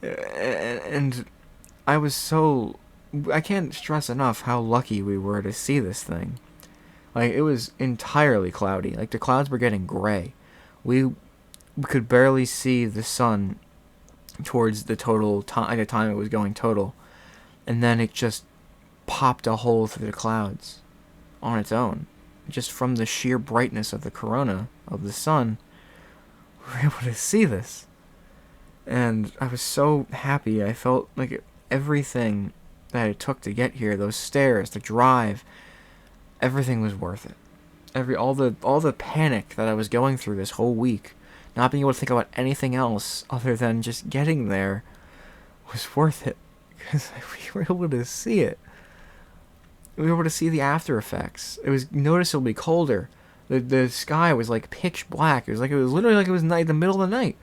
And I was so I can't stress enough how lucky we were to see this thing. Like, it was entirely cloudy. Like, the clouds were getting gray. We could barely see the sun towards the total time, at the time it was going total. And then it just popped a hole through the clouds on its own. Just from the sheer brightness of the corona, of the sun, we were able to see this. And I was so happy. I felt like everything that it took to get here, those stairs, the drive, everything was worth it. All the panic that I was going through this whole week, not being able to think about anything else other than just getting there, was worth it. Because we were able to see it. We were able to see the after effects. It was noticeably colder. The sky was like pitch black. It was literally like it was night, the middle of the night.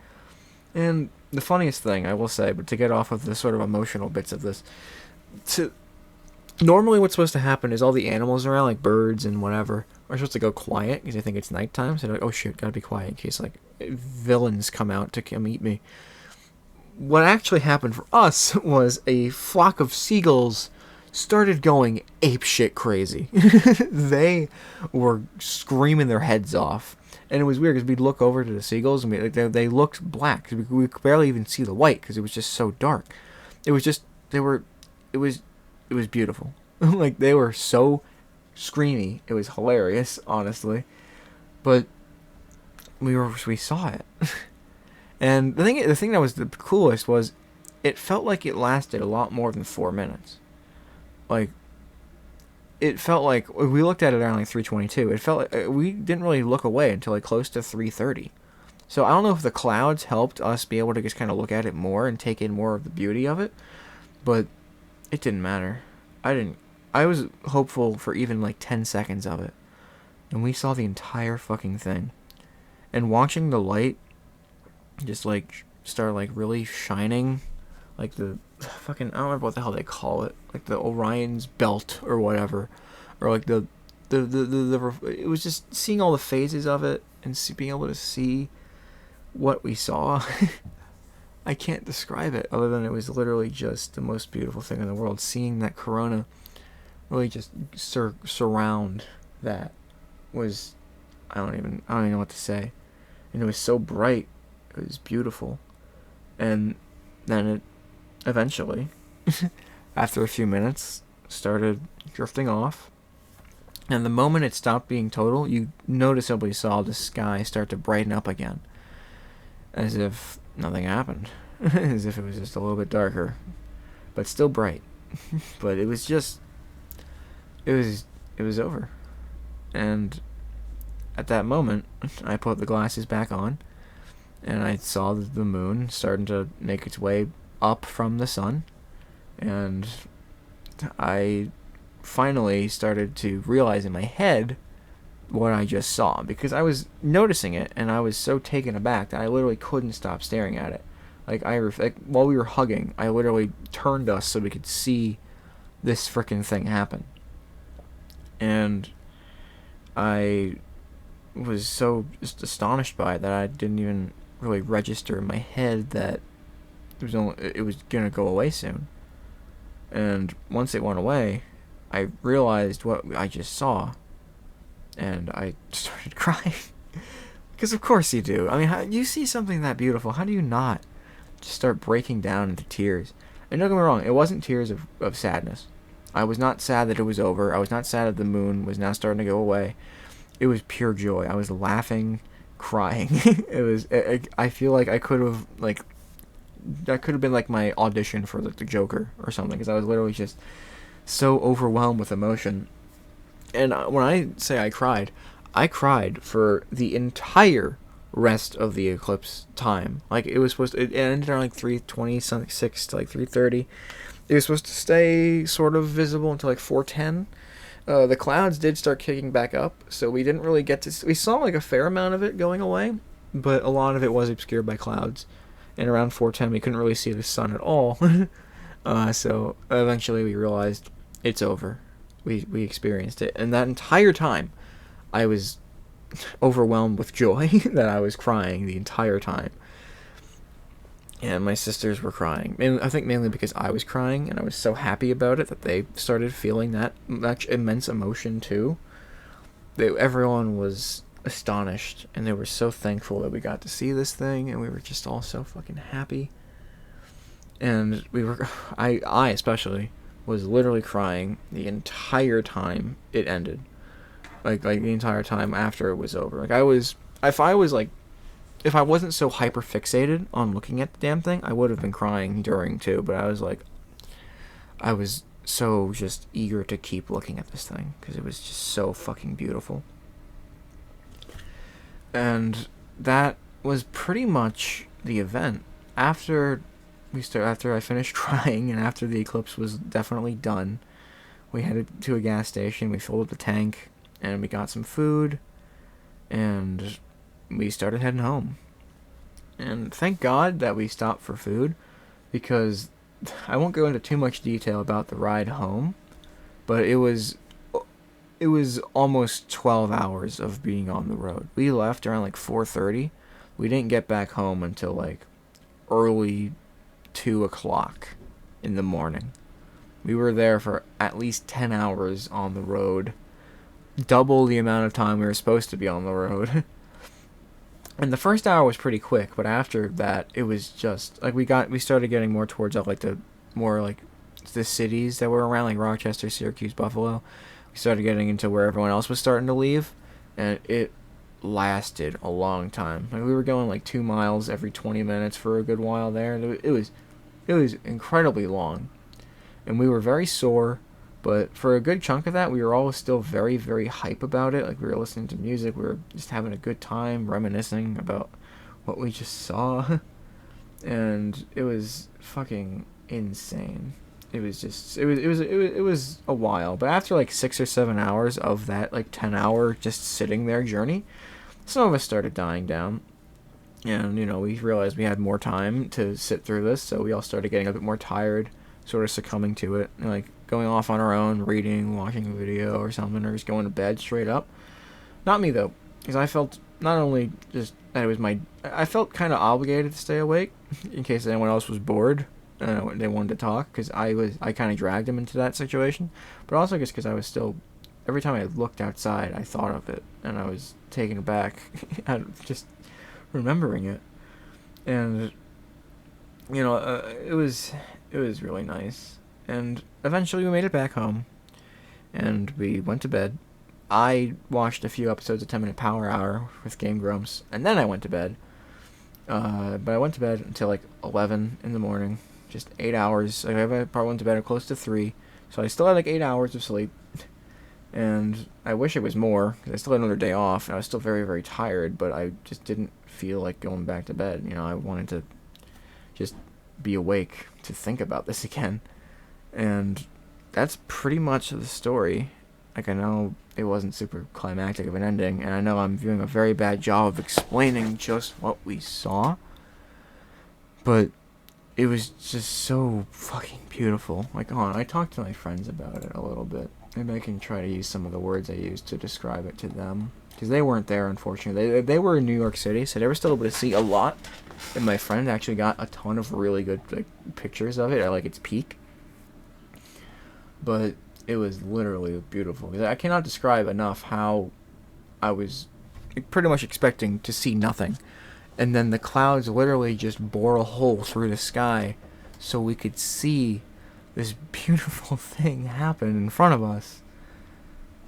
And the funniest thing, I will say, but to get off of the sort of emotional bits of this, normally what's supposed to happen is all the animals around, like birds and whatever, are supposed to go quiet because they think it's nighttime. So they're like, oh shit, gotta be quiet in case like villains come out to come eat me. What actually happened for us was a flock of seagulls started going apeshit crazy. They were screaming their heads off. And it was weird because we'd look over to the seagulls and they looked black. We could barely even see the white because it was just so dark. It was just, it was beautiful. Like, they were so screamy. It was hilarious, honestly. But we saw it. And the thing that was the coolest was it felt like it lasted a lot more than 4 minutes. Like, it felt like we looked at it around like 3:22. It felt like we didn't really look away until like close to 3:30. So I don't know if the clouds helped us be able to just kind of look at it more and take in more of the beauty of it, but it didn't matter. I was hopeful for even like 10 seconds of it, and we saw the entire fucking thing. And watching the light just like start like really shining, like the fucking, I don't remember what the hell they call it, like the Orion's belt or whatever, or like the it was just seeing all the phases of it and being able to see what we saw. I can't describe it other than it was literally just the most beautiful thing in the world. Seeing that corona really just surround that was, I don't even know what to say. And it was so bright, it was beautiful. And then it eventually, after a few minutes, started drifting off. And the moment it stopped being total, you noticeably saw the sky start to brighten up again. As if nothing happened. As if it was just a little bit darker. But still bright. But it was just, it was over. And at that moment, I put the glasses back on, and I saw the moon starting to make its way up from the sun, and I finally started to realize in my head what I just saw, because I was noticing it, and I was so taken aback that I literally couldn't stop staring at it. Like, while we were hugging, I literally turned us so we could see this frickin' thing happen. And I was so just astonished by it that I didn't even really register in my head that it was gonna go away soon. And once it went away, I realized what I just saw, and I started crying. Because of course you do. I mean, you see something that beautiful, how do you not just start breaking down into tears? And don't get me wrong, it wasn't tears of sadness. I was not sad that it was over. I was not sad that the moon was now starting to go away. It was pure joy. I was laughing, crying. I feel like I could have, like, that could have been like my audition for like the Joker or something, because I was literally just so overwhelmed with emotion. And when I say I cried for the entire rest of the eclipse time. Like, it was supposed to, it ended around like 3:26 to like 3:30. It was supposed to stay sort of visible until like 4:10. The clouds did start kicking back up, so we didn't really get to... We saw like a fair amount of it going away, but a lot of it was obscured by clouds. And around 4:10, we couldn't really see the sun at all. So eventually we realized it's over. We experienced it. And that entire time, I was overwhelmed with joy that I was crying the entire time. and my sisters were crying. And I think mainly because I was crying, and I was so happy about it that they started feeling that much immense emotion too. Everyone was astonished, and they were so thankful that we got to see this thing, and we were just all so fucking happy. And I especially was literally crying the entire time it ended, like the entire time after it was over. Like if I wasn't so hyper fixated on looking at the damn thing, I would have been crying during too. But I was so just eager to keep looking at this thing because it was just so fucking beautiful. And that was pretty much the event. After I finished crying and after the eclipse was definitely done, we headed to a gas station. We filled up the tank and we got some food, and we started heading home. And thank God that we stopped for food, because I won't go into too much detail about the ride home, but it was almost 12 hours of being on the road. We left around like 4:30. We didn't get back home until like early 2 o'clock in the morning. We were there for at least 10 hours on the road, double the amount of time we were supposed to be on the road. And the first hour was pretty quick, but after that, it was just like we started getting more towards like the cities that were around, like Rochester, Syracuse, Buffalo. We started getting into where everyone else was starting to leave, and it lasted a long time. Like we were going like 2 miles every 20 minutes for a good while there. It was incredibly long, and we were very sore. But for a good chunk of that, we were all still very, very hype about it. Like, we were listening to music, we were just having a good time, reminiscing about what we just saw. And it was fucking insane. It was a while. But after like 6 or 7 hours of that, like 10-hour just sitting there journey, some of us started dying down. And, we realized we had more time to sit through this, so we all started getting a bit more tired, sort of succumbing to it. Like, going off on our own, reading, watching a video or something, or just going to bed straight up. Not me, though, because I felt not only just that it was I felt kind of obligated to stay awake in case anyone else was bored and they wanted to talk, because I kind of dragged them into that situation, but also just because I was still, every time I looked outside, I thought of it, and I was taken aback at just remembering it. And, it was really nice. And eventually we made it back home, and we went to bed. I watched a few episodes of 10 Minute Power Hour with Game Grumps, and then I went to bed. But I went to bed until like 11 in the morning, just 8 hours. Like, I probably went to bed at close to 3, so I still had like 8 hours of sleep. And I wish it was more, because I still had another day off, and I was still very, very tired, but I just didn't feel like going back to bed. I wanted to just be awake to think about this again. And that's pretty much the story. Like, I know it wasn't super climactic of an ending, and I know I'm doing a very bad job of explaining just what we saw, but it was just so fucking beautiful. Like, I talked to my friends about it a little bit. Maybe I can try to use some of the words I used to describe it to them, because they weren't there, unfortunately. They were in New York City, so they were still able to see a lot, and my friend actually got a ton of really good pictures of it at like its peak. But it was literally beautiful. I cannot describe enough how I was pretty much expecting to see nothing, and then the clouds literally just bore a hole through the sky so we could see this beautiful thing happen in front of us.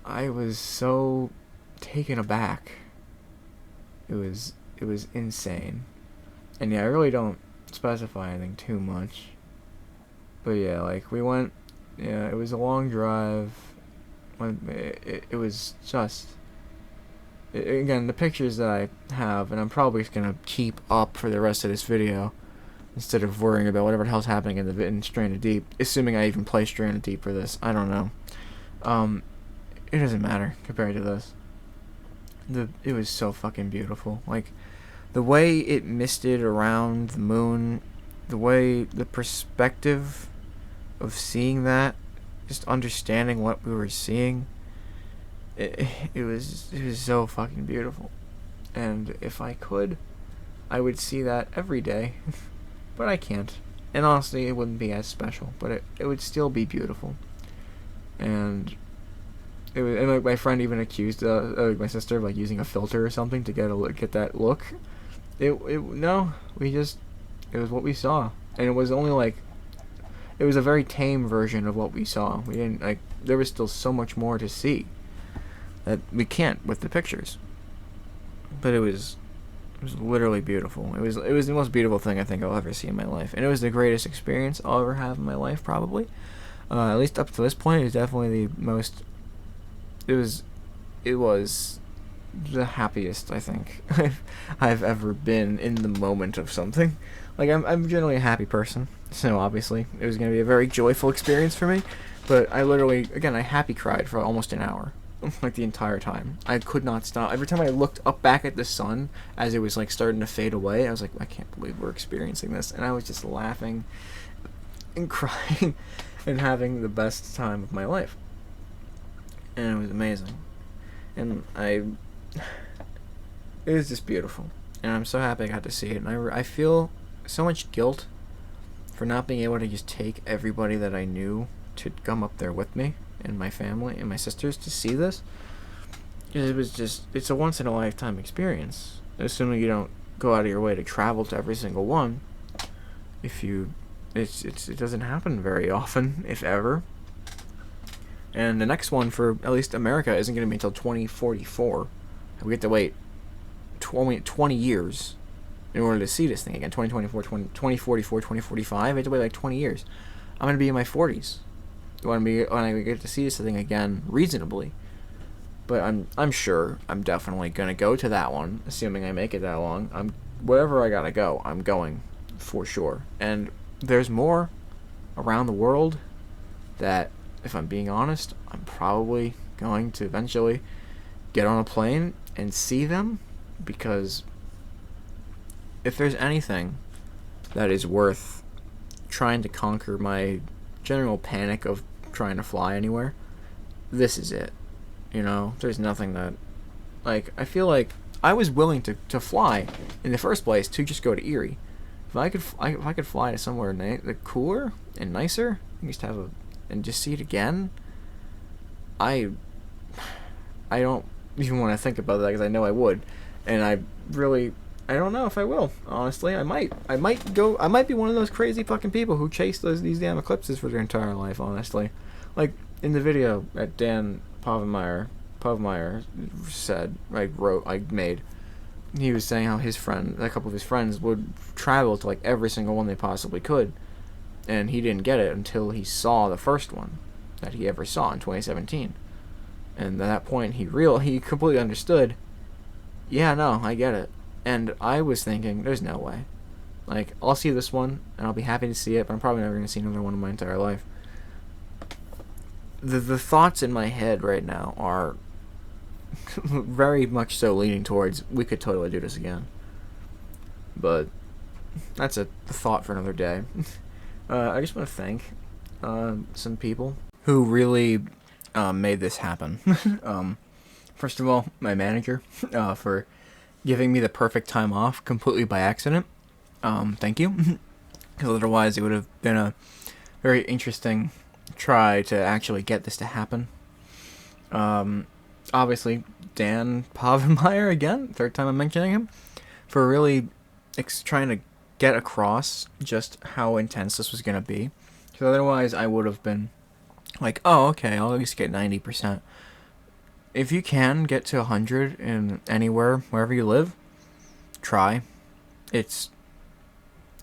I was so taken aback. It was insane. And yeah, I really don't specify anything too much. But yeah, like, we went. Yeah, it was a long drive. It was just... Again, the pictures that I have, and I'm probably going to keep up for the rest of this video, instead of worrying about whatever the hell's happening in Stranded Deep, assuming I even play Stranded Deep for this. I don't know. It doesn't matter compared to this. It was so fucking beautiful. Like, the way it misted around the moon, the perspective of seeing that, just understanding what we were seeing, it was so fucking beautiful. And if I could, I would see that every day. but I can't. And honestly, it wouldn't be as special, but it would still be beautiful. And and my friend even accused my sister of like using a filter or something to get that look. No, it was what we saw, and it was only like it was a very tame version of what we saw. We didn't like there was still so much more to see that we can't with the pictures. But it was literally beautiful. It was the most beautiful thing I think I'll ever see in my life, and it was the greatest experience I'll ever have in my life probably. At least up to this point, it was definitely the most. It was the happiest I think I've ever been in the moment of something. Like I'm generally a happy person, so obviously it was gonna be a very joyful experience for me. But I literally, again, I happy cried for almost an hour, like the entire time. I could not stop. Every time I looked up back at the sun as it was like starting to fade away, I was like, I can't believe we're experiencing this, and I was just laughing and crying and having the best time of my life. And it was amazing. And it was just beautiful. And I'm so happy I got to see it. And I feel so much guilt for not being able to just take everybody that I knew to come up there with me, and my family and my sisters, to see this. Because it's a once in a lifetime experience. Assuming you don't go out of your way to travel to every single one. It doesn't happen very often, if ever. And the next one for at least America isn't going to be until 2044. We get to wait 20 years in order to see this thing again. 2044, 2045. We have to wait like 20 years. I'm going to be in my 40s when I get to see this thing again reasonably. But I'm sure I'm definitely going to go to that one, assuming I make it that long. Wherever I got to go, I'm going for sure. And there's more around the world that, if I'm being honest, I'm probably going to eventually get on a plane and see them, because if there's anything that is worth trying to conquer my general panic of trying to fly anywhere, this is it. You know, there's nothing that, like, I feel like I was willing to fly in the first place to just go to Erie. If I could fly to somewhere cooler and nicer, just and just see it again, I don't even want to think about that, because I know I would, and I don't know if I will. Honestly, I might be one of those crazy fucking people who chase these damn eclipses for their entire life. Honestly, like in the video that Dan Pavmeyer made, he was saying how a couple of his friends would travel to like every single one they possibly could, and he didn't get it until he saw the first one that he ever saw in 2017. And at that point, he completely understood. Yeah, no, I get it. And I was thinking, there's no way. Like, I'll see this one, and I'll be happy to see it, but I'm probably never going to see another one in my entire life. The thoughts in my head right now are very much so leaning towards, we could totally do this again. But that's a thought for another day. I just want to thank some people who really made this happen. First of all, my manager for giving me the perfect time off completely by accident. Thank you. Because otherwise it would have been a very interesting try to actually get this to happen. Obviously, Dan Pavmeyer, again, third time I'm mentioning him, for really trying to get across just how intense this was going to be. Because otherwise I would have been like, oh, okay, I'll at least get 90%. If you can get to 100 in anywhere, wherever you live, try. It's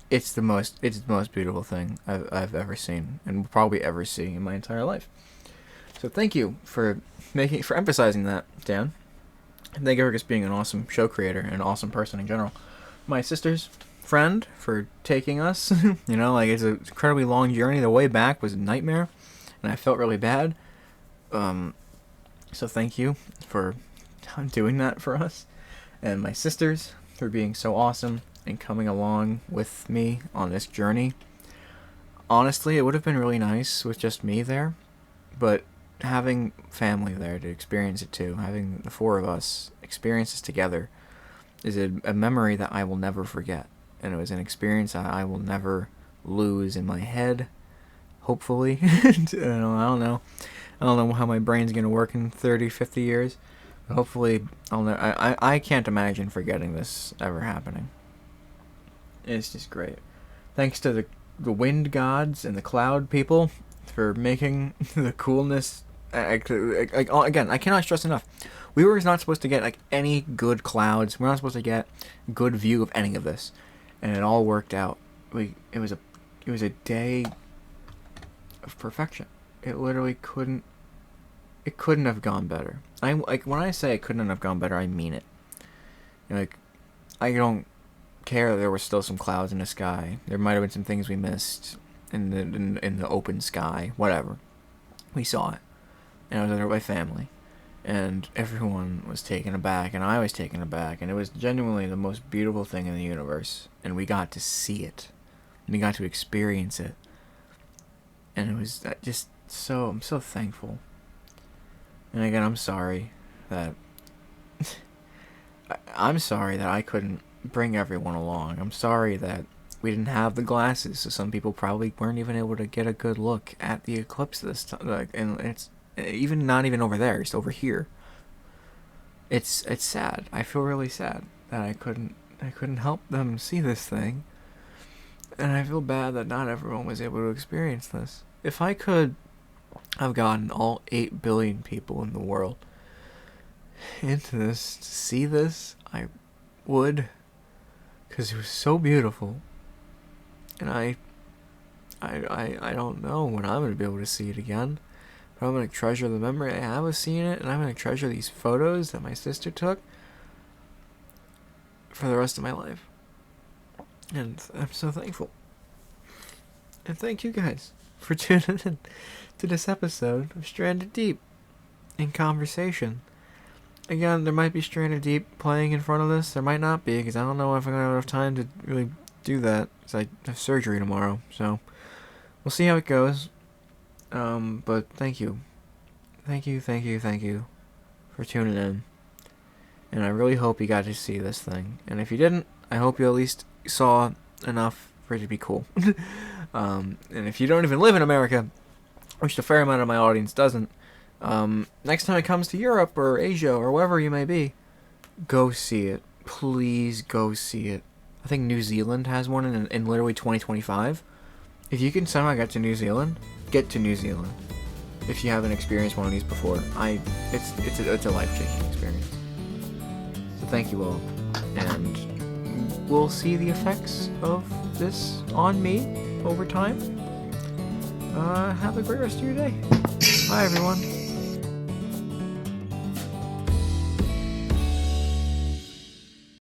the most beautiful thing I've ever seen, and will probably ever see in my entire life. So thank you for emphasizing that, Dan. And thank you for just being an awesome show creator and an awesome person in general. My sister's friend for taking us. You know, like, it's an incredibly long journey. The way back was a nightmare, and I felt really bad. So thank you for doing that for us. And my sisters for being so awesome and coming along with me on this journey. Honestly, it would have been really nice with just me there, but having family there to experience it too, having the four of us experience this together, is a memory that I will never forget. and it was an experience I will never lose in my head. Hopefully. I don't know. I don't know how my brain's gonna work in 30, 50 years. But hopefully, I can't imagine forgetting this ever happening. It's just great. Thanks to the wind gods and the cloud people for making the coolness. Again, I cannot stress enough. We were not supposed to get like any good clouds. We're not supposed to get good view of any of this, and it all worked out. It was a day of perfection. It literally couldn't have gone better. When I say it couldn't have gone better, I mean it. Like, I don't care that there were still some clouds in the sky. There might have been some things we missed in the open sky. Whatever. We saw it, and I was there with my family, and everyone was taken aback, and I was taken aback, and it was genuinely the most beautiful thing in the universe, and we got to see it, and we got to experience it, and it was just so. I'm so thankful. And again, I'm sorry that I couldn't bring everyone along. I'm sorry that we didn't have the glasses, so some people probably weren't even able to get a good look at the eclipse this time. Like, and it's even not even over there; it's over here. It's sad. I feel really sad that I couldn't help them see this thing, and I feel bad that not everyone was able to experience this. If I could have gotten all 8 billion people in the world into this, to see this, I would, because it was so beautiful, and I don't know when I'm going to be able to see it again, but I'm going to treasure the memory I have of seeing it, and I'm going to treasure these photos that my sister took for the rest of my life, and I'm so thankful. And thank you guys for tuning in to this episode of Stranded Deep in Conversation. Again, there might be Stranded Deep playing in front of this. There might not be, because I don't know if I'm going to have enough time to really do that, because I have surgery tomorrow. So, we'll see how it goes. But thank you. Thank you for tuning in. And I really hope you got to see this thing. And if you didn't, I hope you at least saw enough for it to be cool. And if you don't even live in America, which a fair amount of my audience doesn't, next time it comes to Europe or Asia or wherever you may be, go see it. Please go see it. I think New Zealand has one in literally 2025. If you can somehow get to New Zealand, get to New Zealand. If you haven't experienced one of these before, it's a life-changing experience. So thank you all, and we'll see the effects of this on me over time. Have a great rest of your day. Bye, everyone.